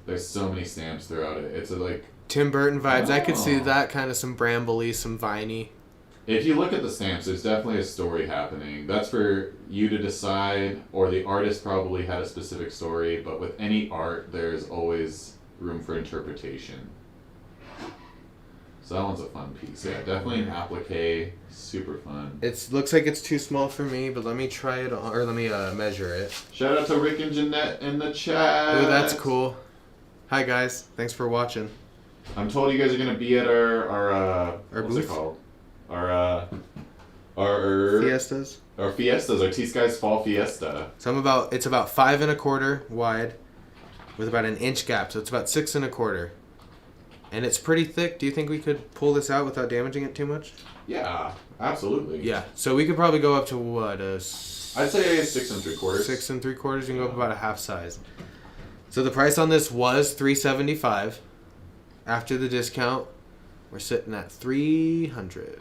there's so many stamps throughout it. It's like Tim Burton vibes. Oh. I could see that kind of some brambly, some viney. If you look at the stamps, there's definitely a story happening. That's for you to decide, or the artist probably had a specific story. But with any art, there's always room for interpretation. So that one's a fun piece. Yeah, definitely an applique. Super fun. It looks like it's too small for me, but let me try it on, or let me measure it. Shout out to Rick and Jeanette in the chat. Ooh, that's cool. Hi guys, thanks for watching. I'm told you guys are gonna be at our what's booth? it called? Our Fiestas. Our fiestas, our T.Skies fall fiesta. So it's about 5 1/4 wide, with about an inch gap. So it's about 6 1/4. And it's pretty thick. Do you think we could pull this out without damaging it too much? Yeah, absolutely. Yeah. So we could probably go up to what I'd say 6 3/4. 6 3/4. You can go up about a half size. So the price on this was $375. After the discount, we're sitting at $300.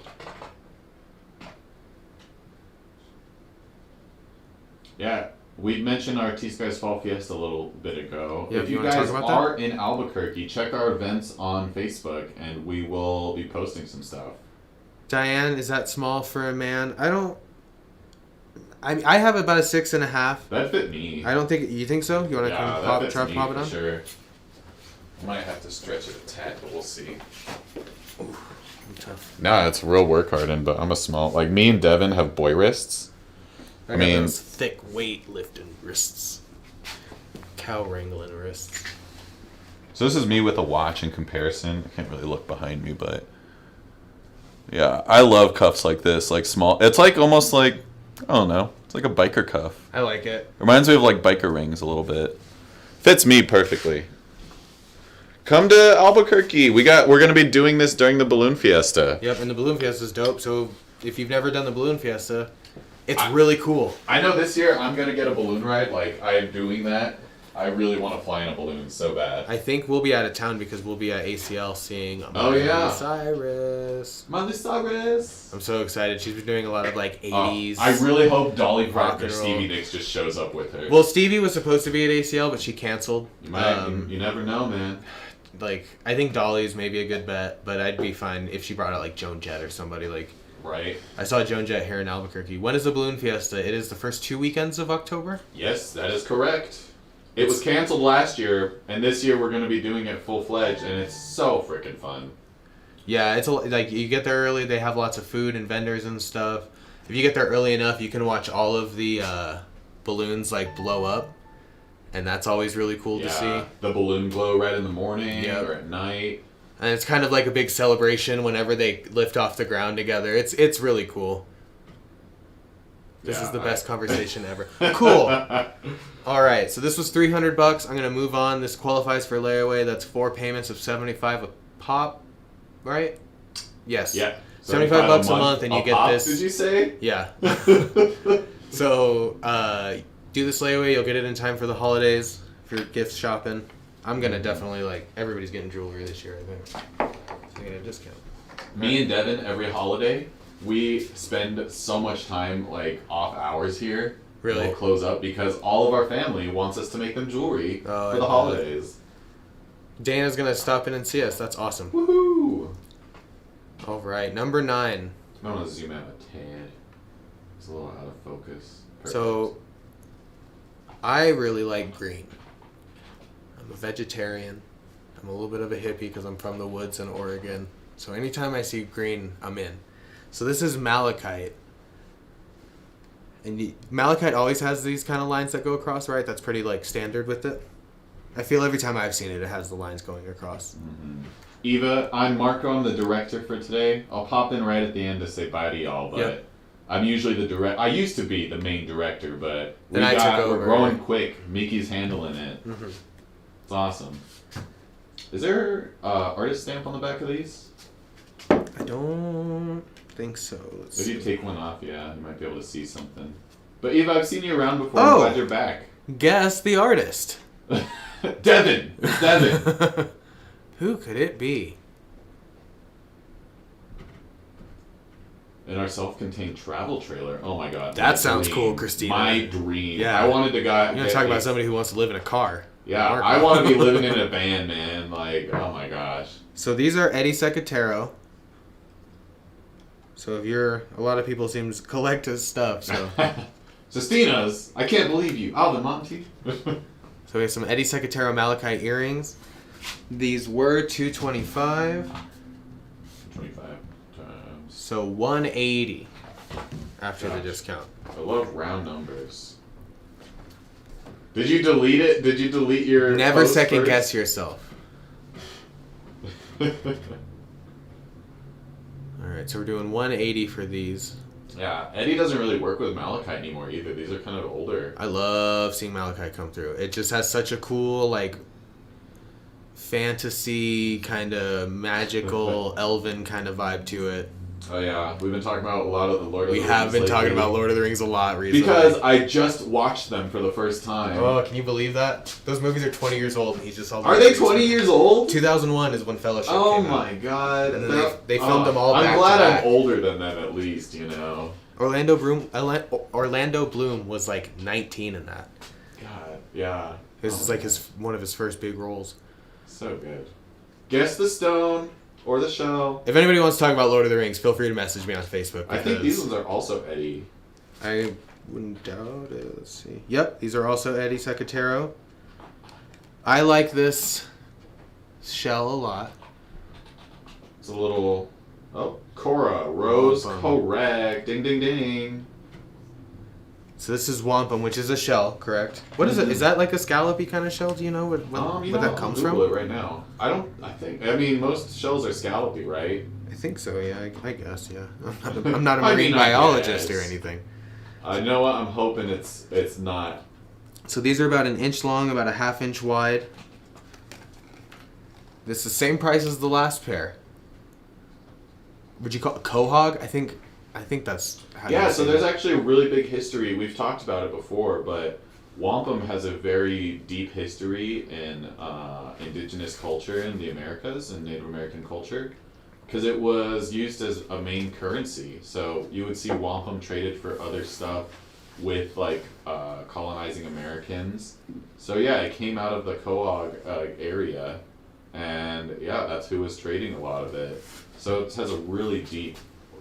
Yeah, we mentioned our T.Skies Fall Fiesta a little bit ago. Yeah, if you you wanna guys talk about are in Albuquerque, check our events on Facebook, and we will be posting some stuff. Diane, is that small for a man? I have about a 6 1/2. That fit me. I don't think you think so. You want to try to pop it on? Sure. Might have to stretch it a tad, but we'll see. Tough. No, it's real work hardened, but I'm a small. Like me and Devin have boy wrists. I mean, those thick weightlifting wrists, cow wrangling wrists. So this is me with a watch in comparison. I can't really look behind me, but yeah, I love cuffs like this, like small. It's like almost like I don't know. It's like a biker cuff. I like it. Reminds me of like biker rings a little bit. Fits me perfectly. Come to Albuquerque. We're gonna be doing this during the Balloon Fiesta. Yep, and the Balloon Fiesta is dope. So if you've never done the Balloon Fiesta, it's really cool. I know this year I'm gonna get a balloon ride. Like I am doing that. I really want to fly in a balloon so bad. I think we'll be out of town because we'll be at ACL seeing Miley Cyrus. Miley Cyrus. I'm so excited. She's been doing a lot of like 80s. I really hope Dolly rock Parton or and roll. Stevie Nicks just shows up with her. Well, Stevie was supposed to be at ACL, but she canceled. You might. You never know, man. Like, I think Dolly's maybe a good bet, but I'd be fine if she brought out like Joan Jett or somebody like. Right. I saw Joan Jett here in Albuquerque. When is the Balloon Fiesta? It is the first 2 weekends of October? Yes, that is correct. It was canceled last year, and this year we're going to be doing it full-fledged, and it's so freaking fun. Yeah, it's like you get there early. They have lots of food and vendors and stuff. If you get there early enough, you can watch all of the balloons like blow up, and that's always really cool to see. The balloon glow right in the morning or at night. And it's kind of like a big celebration whenever they lift off the ground together. It's really cool. This is the best conversation ever. Cool. All right, so this was $300. I'm gonna move on. This qualifies for layaway. That's 4 payments of $75 a pop, right? Yes. Yeah. $75 a month, and you get pop, this. Did you say? Yeah. So do this layaway. You'll get it in time for the holidays for gift shopping. I'm gonna definitely everybody's getting jewelry this year, I think. So you get a discount. Me and Devin, every holiday, we spend so much time like off hours here. Really? We'll close up because all of our family wants us to make them jewelry for the holidays. Dana's gonna stop in and see us. That's awesome. Woohoo! All right, number 9. I want to zoom out a tad. It's a little out of focus. Perfect. So, I really like green. I'm a vegetarian. I'm a little bit of a hippie because I'm from the woods in Oregon. So anytime I see green, I'm in. So this is malachite. And malachite always has these kind of lines that go across, right? That's pretty like standard with it. I feel every time I've seen it, it has the lines going across. Mm-hmm. Eva, I'm Marco. I'm the director for today. I'll pop in right at the end to say bye to y'all, but yep. I'm usually the direct. I used to be the main director, but we're growing quick. Mikki's handling it. Mm-hmm. It's awesome. Is there artist stamp on the back of these? I don't think so. Let's If see. you take one off, yeah, you might be able to see something. But Eva, I've seen you around before. Oh. I'm glad you're back. Guess the artist. Devin! It's Devin! Who could it be? In our self-contained travel trailer. Oh my god. That sounds cool, Christina. My dream. Yeah. I wanted to go. You're gonna talk about somebody who wants to live in a car. Yeah, I want to be living in a van, man. Like, oh my gosh. So these are Eddie Secatero. So if you're, a lot of people seem to collect his stuff. So Sestina's. I can't believe you, Aldemonte. So we have some Eddie Secatero malachite earrings. These were $225. 25 times. So $180 after the Gosh. discount. I love round numbers. Did you delete it? Did you delete your Never post second first? guess yourself. Alright, so we're doing $180 for these. Yeah, Eddie doesn't really work with malachite anymore either. These are kind of older. I love seeing malachite come through. It just has such a cool, like, fantasy, kind of magical, elven kind of vibe to it. Oh yeah, we've been talking about a lot of the Lord of the Rings. We have been talking lately. about Lord of the Rings a lot recently. Because I just watched them for the first time. Oh, can you believe that? Those movies are 20 years old and he just saw them. Are they 20 years old? 2001 is when Fellowship Oh came out. my god. And then they filmed them all I'm back glad to I'm back. older than them at least, you know. Orlando Bloom was like 19 in that. God, yeah. This is like one of his first big roles. So good. Guess the stone or the shell. If anybody wants to talk about Lord of the Rings, feel free to message me on Facebook. I think these ones are also Eddie. I wouldn't doubt it. Let's see. Yep, these are also Eddie Secatero. I like this shell a lot. It's a little... Oh, Cora. Rose, Wampum. correct. Ding, ding, ding. So this is wampum, which is a shell, correct? What is it? Is that like a scallopy kind of shell? Do you know what that comes from? I'll Google it right now. I mean, most shells are scallopy, right? I think so, yeah. I guess, yeah. I'm not a I marine mean, I biologist guess. or anything. I know what I'm hoping it's not. So these are about 1 inch long, about 1/2 inch wide. This is the same price as the last pair. Would you call it quahog? I think that's how Yeah, you so say there's it. actually a really big history. We've talked about it before, but wampum has a very deep history in indigenous culture in the Americas and Native American culture, because it was used as a main currency. So you would see wampum traded for other stuff with like colonizing Americans. So yeah, it came out of the quahog area, and yeah, that's who was trading a lot of it. So it has a really deep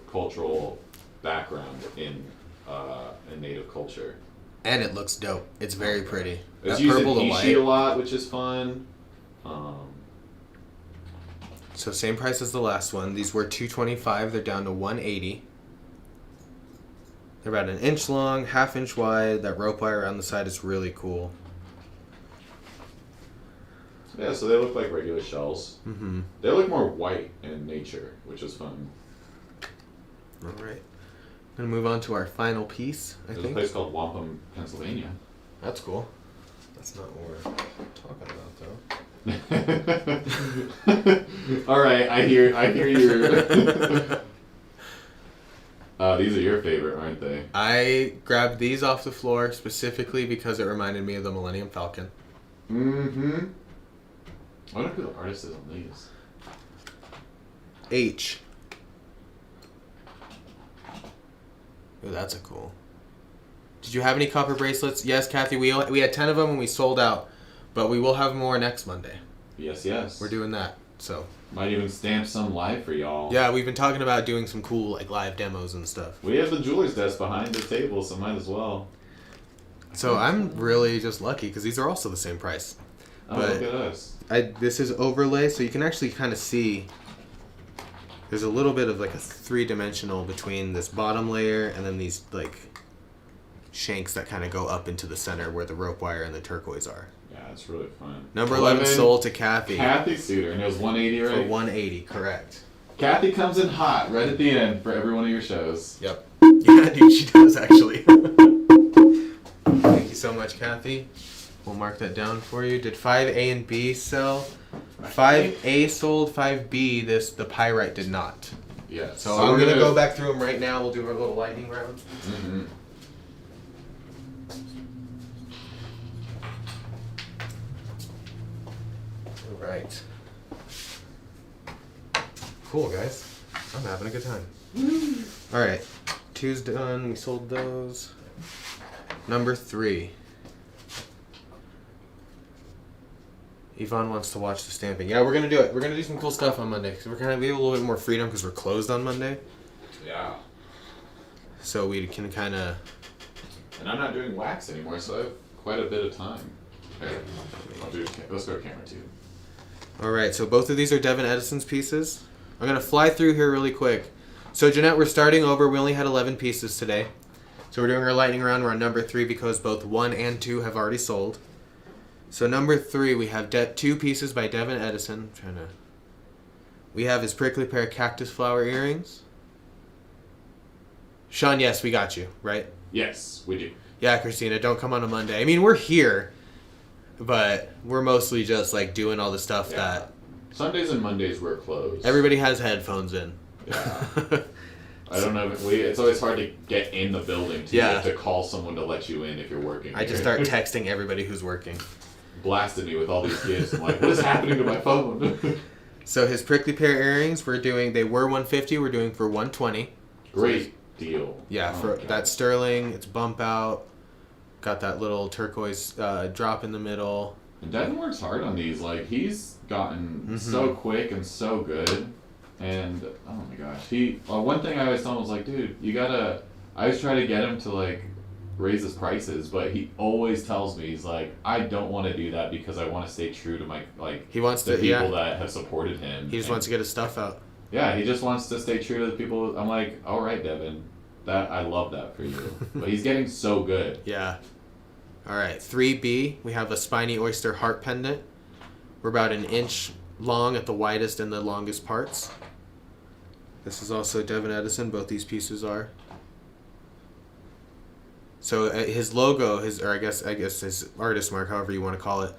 cultural background in Native culture. And it looks dope. It's very pretty. It's That used in purple to Ishi white. a lot, which is fun. So same price as the last one. These were $225. They're down to $180. They're about 1 inch long, 1/2 inch wide. That rope wire around the side is really cool. Yeah, so they look like regular shells. Mm-hmm. They look more white in nature, which is fun. All right. I'm going to move on to our final piece, I There's a think. place called Wampum, Pennsylvania. That's cool. That's not what we're talking about, though. All right, I hear your. These are your favorite, aren't they? I grabbed these off the floor specifically because it reminded me of the Millennium Falcon. Mm-hmm. I wonder who the artist is on these. H. Oh, that's a cool. Did you have any copper bracelets? Yes, Kathy. We had 10 of them and we sold out, but we will have more next Monday. Yes, yes. We're doing that. So might even stamp some live for y'all. yeah, we've been talking about doing some cool like live demos and stuff. We have the jeweler's desk behind the table, so might as well. So I'm really just lucky because these are also the same price. Oh, but look at us. this is overlay, so you can actually kind of see. There's a little bit of like a 3-dimensional between this bottom layer and then these like shanks that kind of go up into the center where the rope wire and the turquoise are. Yeah, it's really fun. Number 11 sold to Kathy. Kathy Suter, and it was 180, right? For 180, correct. Kathy comes in hot right at the end for every one of your shows. Yep. Yeah, dude, she does actually. Thank you so much, Kathy. We'll mark that down for you. Did 5A and B sell? 5A sold, 5B, the Pyrite did not. Yes. So I'm going to go back through them right now. We'll do our little lightning round. Mm-hmm. All right. Cool, guys. I'm having a good time. All right. 2's done. We sold those. Number 3. Yvonne wants to watch the stamping. Yeah, we're going to do it. We're going to do some cool stuff on Monday. Because we have a little bit more freedom because we're closed on Monday. Yeah. So we can kind of... And I'm not doing wax anymore, so I have quite a bit of time. Here, let's go to camera 2. All right, so both of these are Devin Edison's pieces. I'm going to fly through here really quick. So, Jeanette, we're starting over. We only had 11 pieces today. So we're doing our lightning round. We're on number 3 because both 1 and 2 have already sold. So number 3, we have 2 pieces by Devin Edison. We have his prickly pear cactus flower earrings. Sean, yes, we got you, right? Yes, we do. Yeah, Christina, don't come on a Monday. I mean, we're here, but we're mostly just like doing all the stuff that... Sundays and Mondays we're closed. Everybody has headphones in. Yeah. I don't know. It's always hard to get in the building. You have to call someone to let you in if you're working. I just start texting everybody who's working. Blasted me with all these gifts. I'm like, what is happening to my phone? So his prickly pear earrings, they were $150. We're doing for $120. Great deal. Yeah, for that sterling, it's bump out. Got that little turquoise drop in the middle. And Devin works hard on these. Like, he's gotten so quick and so good. And, oh my gosh. One thing I always tell him was like, dude, I always try to get him to, like, raise his prices, but he always tells me, he's like, I don't want to do that because I want to stay true to my, like, he wants the people that have supported him. He just wants to get his stuff out. Yeah, he just wants to stay true to the people. I'm like, all right, Devin, I love that for you. But he's getting so good. Yeah. All right, 3B, we have a spiny oyster heart pendant. We're about 1 inch long at the widest and the longest parts. This is also Devin Edison. Both these pieces are. So his logo, I guess his artist mark, however you want to call it,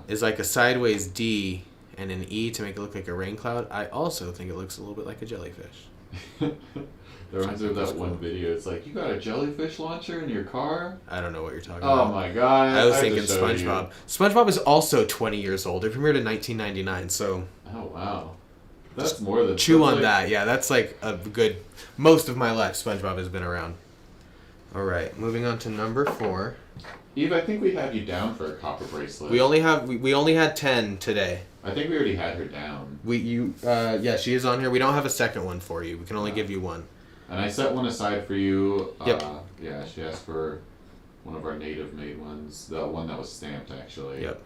is like a sideways D and an E to make it look like a rain cloud. I also think it looks a little bit like a jellyfish. That reminds me of that one video. It's like, you got a jellyfish launcher in your car? I don't know what you're talking about. Oh my god. I was thinking SpongeBob. SpongeBob is also 20 years old. It premiered in 1999, so... Oh, wow. That's more than... Chew on that. Yeah, that's like a good... Most of my life, SpongeBob has been around. All right, moving on to number 4. Eve, I think we have you down for a copper bracelet. We only had 10 today. I think we already had her down. Yeah, she is on here. We don't have a second one for you. We can only give you one. And I set one aside for you. Yep. Yeah, she asked for one of our native made ones. The one that was stamped, actually. Yep.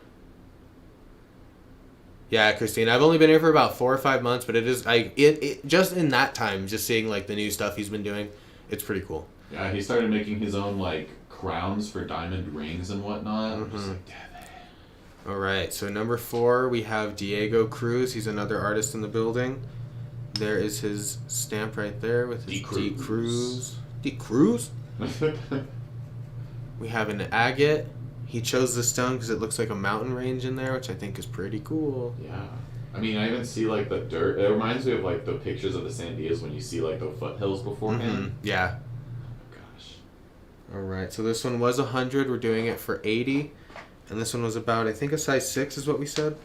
Yeah, Christine, I've only been here for about 4 or 5 months, but it just in that time, just seeing like the new stuff he's been doing, it's pretty cool. Yeah, he started making his own like crowns for diamond rings and whatnot. I'm just like, damn it. All right, so number 4, we have Diego Cruz. He's another artist in the building. There is his stamp right there with his D. Cruz. D. Cruz? We have an agate. He chose the stone because it looks like a mountain range in there, which I think is pretty cool. Yeah. I mean, I even see like the dirt. It reminds me of like the pictures of the Sandias when you see like the foothills beforehand. Yeah. Gosh. All right, so this one was 100. We're doing it for 80. And this one was about, I think, a size 6 is what we said.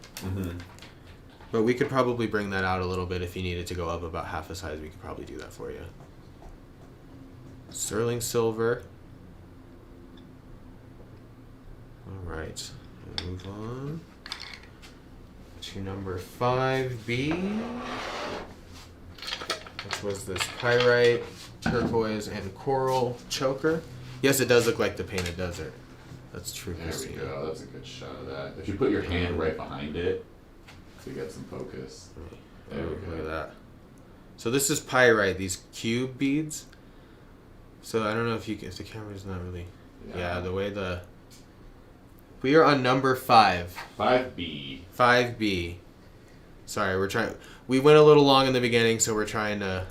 But we could probably bring that out a little bit if you needed to go up about half a size. We could probably do that for you. Sterling silver. All right, move on to number 5B, which was this pyrite, turquoise, and coral choker. Yes, it does look like the painted desert. That's true. There we go. That's a good shot of that. If you put your hand right behind it to get some focus. There we go. Look at that. So this is pyrite. These cube beads. So I don't know if the camera's not really. Yeah, the way the. We are on number 5. 5B. 5B. Sorry, we went a little long in the beginning, so we're trying to.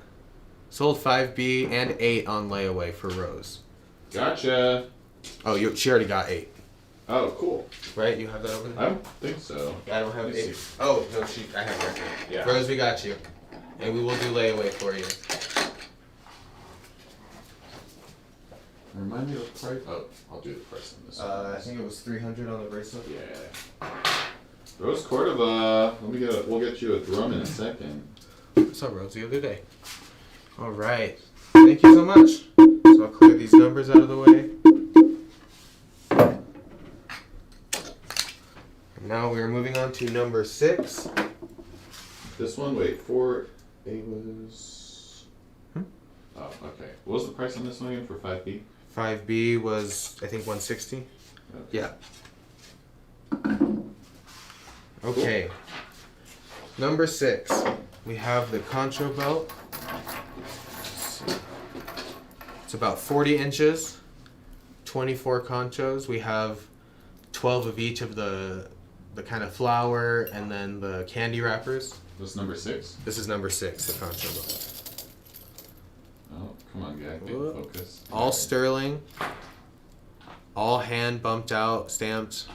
Sold 5B and 8 on layaway for Rose. Gotcha. Oh, she already got 8. Oh, cool. Right? You have that over there? I don't think so. I don't have 8. Oh, no, I have it right here. Yeah. Rose, we got you. And we will do layaway for you. Remind me of the price. Oh, I'll do the price on this one. I think it was 300 on the bracelet. Yeah. Rose Cordova. We'll get you a drum in a second. I saw Rose the other day. All right. Thank you so much. So I'll clear these numbers out of the way. And now we're moving on to number 6. This one, wait, 4A was. Oh, okay. What was the price on this one again for 5B? 5B was, I think, 160. Okay. Yeah. Okay. Cool. Number 6. We have the Concho belt. It's about 40 inches. 24 conchos. We have 12 of each of the kind of flower and then the candy wrappers. This number 6? This is number 6, the Concho belt. Oh, come on, guy. Get focus. All sterling. All hand bumped out, stamped.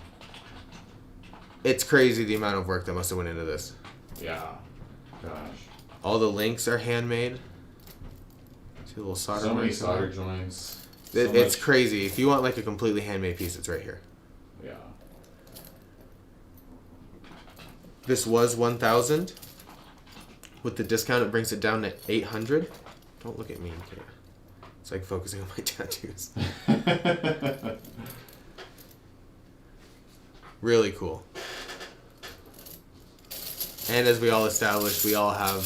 It's crazy the amount of work that must have went into this. Yeah. Gosh. All the links are handmade. See the little solder So many marks in solder there? joints. It's crazy. If you want like a completely handmade piece, it's right here. Yeah. This was 1,000. With the discount, it brings it down to 800. Don't look at me. It's like focusing on my tattoos. Really cool. And as we all established, we all have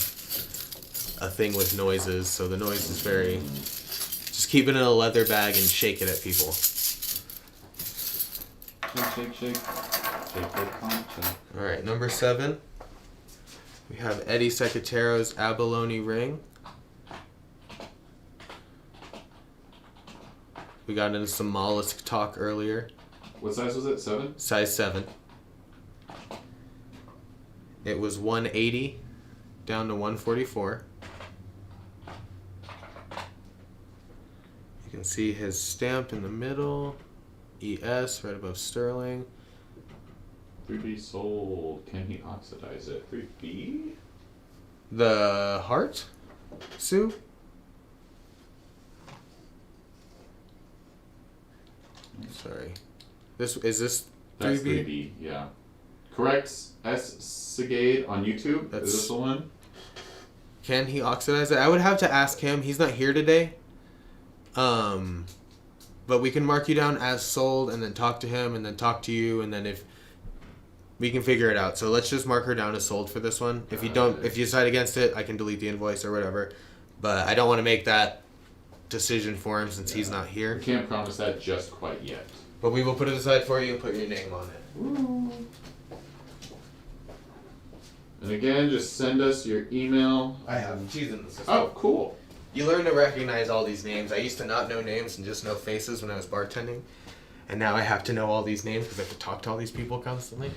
a thing with noises, so the noise is very... Just keep it in a leather bag and shake it at people. Shake, shake, shake. Shake the concha. Alright, number 7. We have Eddie Secatero's Abalone ring. We got into some mollusk talk earlier. What size was it? 7? Size 7. It was 180 down to 144. You can see his stamp in the middle. ES right above sterling. 3B sold. Can he oxidize it? 3B? The heart? Sue? Sorry. Is this 3B? That's 3B, yeah. Correct. Sigade on YouTube. That's... Is this the one? Can he oxidize it? I would have to ask him. He's not here today. But we can mark you down as sold and then talk to him and then talk to you and then if we can figure it out. So let's just mark her down as sold for this one. If you decide against it, I can delete the invoice or whatever. But I don't want to make that decision for him since he's not here. We can't promise that just quite yet. But we will put it aside for you and put your name on it. Ooh. And again, just send us your email. I have. She's in the system. Oh, cool. You learn to recognize all these names. I used to not know names and just know faces when I was bartending. And now I have to know all these names because I have to talk to all these people constantly.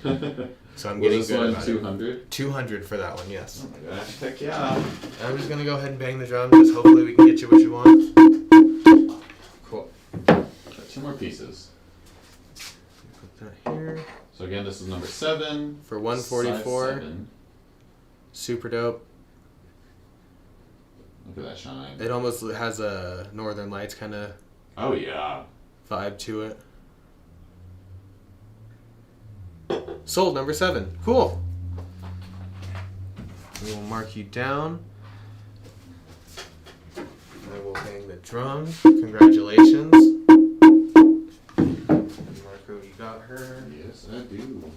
So I'm getting good about it. 200? 200 for that one, yes. Oh my gosh, heck yeah. I'm just going to go ahead and bang the drum. Just hopefully we can get you what you want. Cool. Got 2 more pieces. Put that here. So again, this is number 7. For 144. Size 7. Super dope. Look at that shine. It almost has a Northern Lights kind of Oh yeah. vibe to it. Sold, number 7. Cool. We will mark you down. I will hang the drum. Congratulations. Marco, you got her. Yes, I do.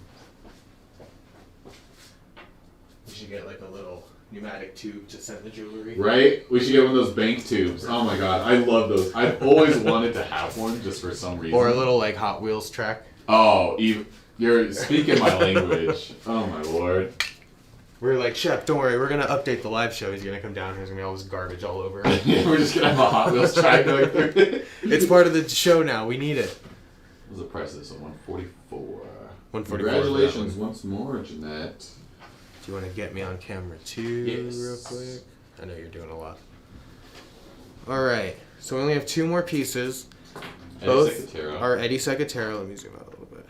We should get like a little pneumatic tube to send the jewelry. Right? We should get one of those bank tubes. Oh my god, I love those. I've always wanted to have one just for some reason. Or a little like Hot Wheels track. Oh, you're speaking my language. Oh my lord. We're like, Chef, don't worry, we're gonna update the live show. He's gonna come down here, there's gonna be all this garbage all over. We're just gonna have a Hot Wheels track going through. It's part of the show now, we need it. What's the price of this one? 144. 144. Congratulations once more, Jeanette. Do you want to get me on camera too, Yes. real quick? I know you're doing a lot. Alright, so we only have 2 more pieces. Both are Eddie Secatero. Let me zoom out a little bit.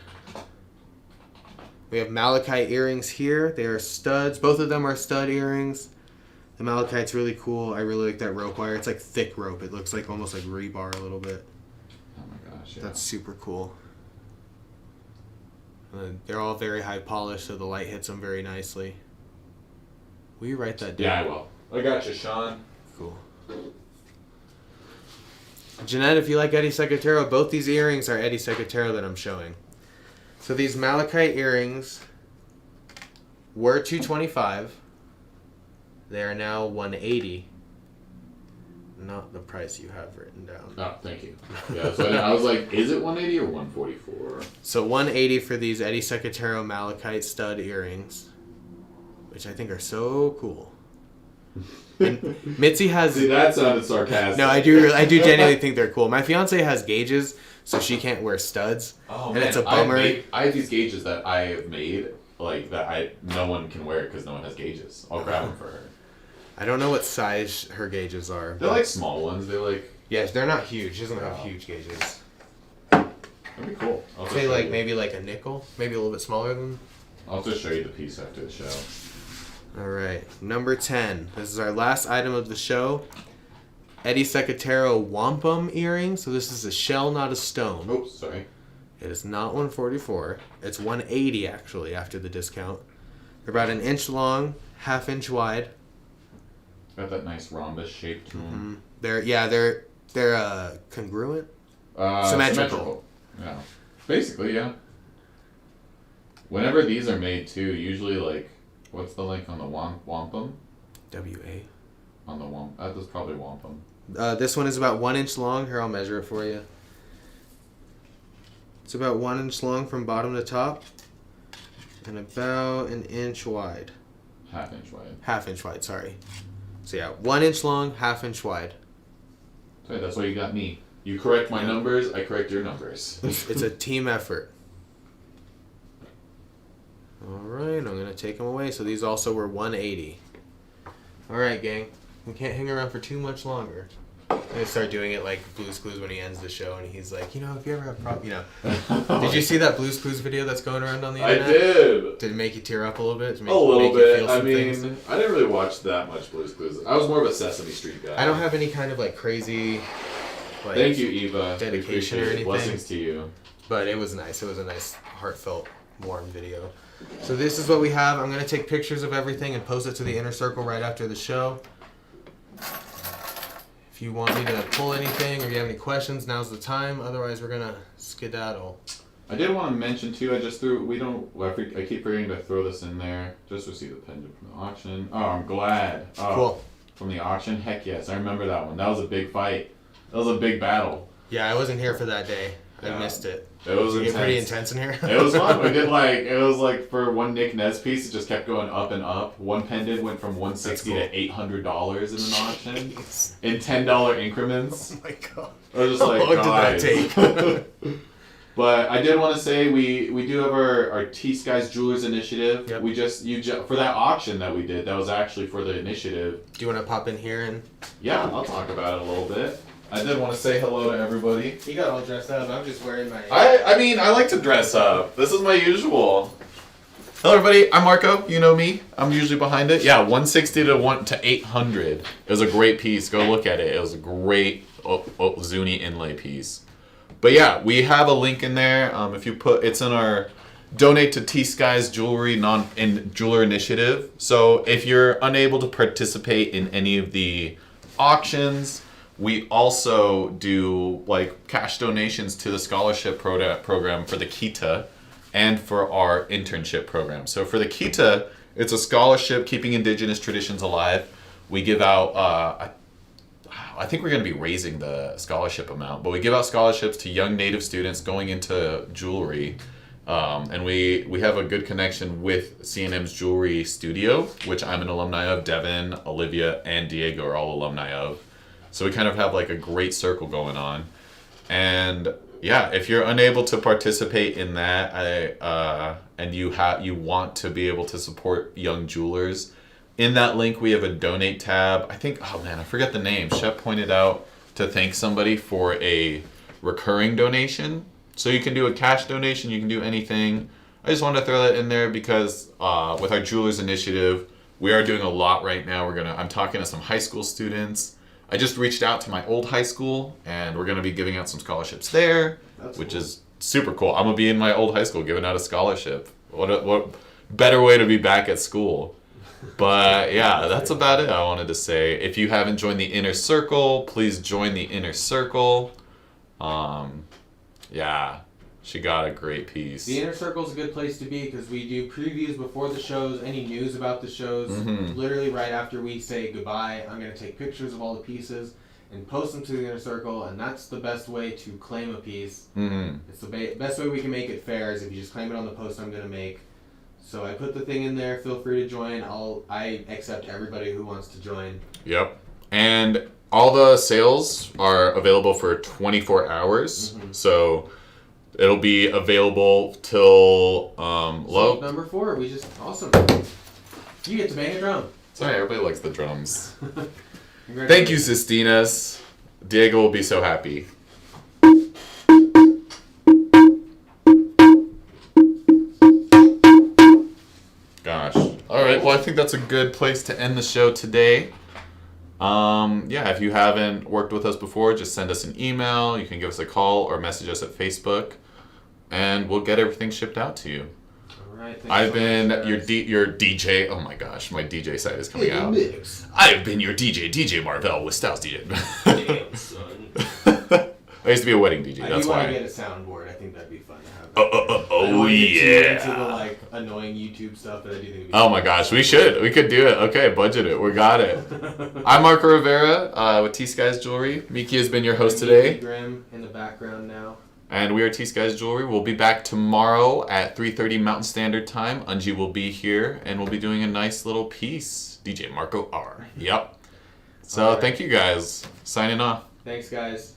We have malachite earrings here. They are studs. Both of them are stud earrings. The malachite's really cool. I really like that rope wire. It's like thick rope. It looks like almost like rebar a little bit. Oh my gosh, yeah. That's super cool. They're all very high polished, so the light hits them very nicely. Will you write that down? Yeah, I will. I got you, Sean. Cool. Jeanette, if you like Eddie Secatero, both these earrings are Eddie Secatero that I'm showing. So these malachite earrings were $225. They are now $180. Not the price you have written down. Oh, thank you. Yeah, so I was like, is it 180 or 144? So $180 for these Eddie Secatero malachite stud earrings, which I think are so cool. And Mitzi has. See, that sounded sarcastic. No, I do genuinely think they're cool. My fiance has gauges, so she can't wear studs. Oh, and man. it's a bummer. I have these gauges that I have made, like that no one can wear because no one has gauges. I'll grab them for her. I don't know what size her gauges are. They're like small ones. They're like. Yes, they're not huge. She doesn't have huge gauges. That'd be cool. I'll Say like maybe like a nickel, maybe a little bit smaller than. I'll just show you the piece after the show. All right, number 10. This is our last item of the show. Eddie Secatero wampum earring. So this is a shell, not a stone. Oh, sorry. It is not 144. It's 180 actually after the discount. They're about an inch long, half inch wide. Got that nice rhombus shape to them. They're congruent. Symmetrical. Yeah. Basically, yeah. Whenever these are made too, usually like, what's the link on the wampum? W-A. On the wampum. That was probably wampum. This one is about 1 inch long. Here, I'll measure it for you. It's about 1 inch long from bottom to top. And about an inch wide. Half inch wide. Half inch wide, sorry. So yeah, 1 inch long, half inch wide. Sorry, that's why you got me. You correct my numbers, I correct your numbers. It's a team effort. Alright, I'm going to take them away. So these also were 180. Alright, gang. We can't hang around for too much longer. I'm going to start doing it like Blue's Clues when he ends the show, and he's like, you know, if you ever have problems, you know. Did you see that Blue's Clues video that's going around on the internet? I did. Did it make you tear up a little bit? A little bit. I mean, I didn't really watch that much Blue's Clues. I was more of a Sesame Street guy. I don't have any kind of like crazy. Like, thank you, Eva. Dedication or anything. Blessings to you. But it was nice. It was a nice, heartfelt, warm video. So this is what we have. I'm going to take pictures of everything and post it to the inner circle right after the show. If you want me to pull anything or you have any questions, now's the time. Otherwise, we're going to skedaddle. I did want to mention too, I just threw, I keep forgetting to throw this in there. Just received a pendant from the auction. Oh, I'm glad. Oh, cool. From the auction? Heck yes, I remember that one. That was a big fight. That was a big battle. Yeah, I wasn't here for that day. I missed it. It was intense. Pretty intense in here. It was fun. We did it was like for one Nick Nez piece, it just kept going up and up. One pendant went from $160 to $800 in an auction in $10 increments. Oh my god! I was just How long guys. did that take? But I did want to say we do have our T.Skies Jewelers Initiative. Yep. We for that auction that we did, that was actually for the initiative. Do you want to pop in here and? Yeah, I'll talk about it a little bit. I did want to say hello to everybody. You got all dressed up. I'm just wearing my. I mean, I like to dress up. This is my usual. Hello, everybody. I'm Marco. You know me. I'm usually behind it. Yeah, 160 to 800. It was a great piece. Go look at it. It was a great Zuni inlay piece. But yeah, we have a link in there. If you put, it's in our donate to T.Skies Jewelry Jeweler Initiative. So if you're unable to participate in any of the auctions, we also do like cash donations to the scholarship program for the Kita and for our internship program. So for the Kita, it's a scholarship keeping indigenous traditions alive. We give out, I think we're going to be raising the scholarship amount, but we give out scholarships to young Native students going into jewelry. And we have a good connection with C&M's Jewelry Studio, which I'm an alumni of. Devin, Olivia, and Diego are all alumni of. So we kind of have like a great circle going on. And yeah, if you're unable to participate in that, and you want to be able to support young jewelers, in that link we have a donate tab. I think, oh man, I forget the name. Shep pointed out to thank somebody for a recurring donation. So you can do a cash donation, you can do anything. I just wanted to throw that in there because with our Jewelers Initiative, we are doing a lot right now. I'm talking to some high school students. I just reached out to my old high school, and we're gonna be giving out some scholarships there, which is super cool. I'm gonna be in my old high school giving out a scholarship. What better way to be back at school? But yeah, that's about it I wanted to say. If you haven't joined the Inner Circle, please join the Inner Circle. Yeah, she got a great piece. The Inner Circle is a good place to be because we do previews before the shows, any news about the shows. Literally right after we say goodbye, I'm going to take pictures of all the pieces and post them to the Inner Circle, and that's the best way to claim a piece. It's the best way we can make it fair is if you just claim it on the post I'm going to make. So I put the thing in there. Feel free to join. I accept everybody who wants to join. Yep. And all the sales are available for 24 hours. So it'll be available till low. Number 4. Awesome. You get to bang a drum. Sorry, everybody likes the drums. Thank you, Sistinas. Diego will be so happy. Gosh. All right. Well, I think that's a good place to end the show today. Yeah, if you haven't worked with us before, just send us an email. You can give us a call or message us at Facebook, and we'll get everything shipped out to you. All right. I've been your DJ. Oh my gosh, my DJ site is coming out. I've been your DJ Marvell with Styles DJ. Damn, son. I used to be a wedding DJ. That's why. I do want to get a soundboard. I think that'd be fun to have. Oh yeah. Into the like annoying YouTube stuff, but I do think it'd be Oh my gosh, we should. We could do it. Okay, budget it. We got it. I'm Marco Rivera with T.Skies Jewelry. Mikki has been your host today. Grim in the background now. And we are T.Skies Jewelry. We'll be back tomorrow at 3:30 Mountain Standard Time. Unji will be here, and we'll be doing a nice little piece. DJ Marco R. Yep. So thank you guys. Signing off. Thanks, guys.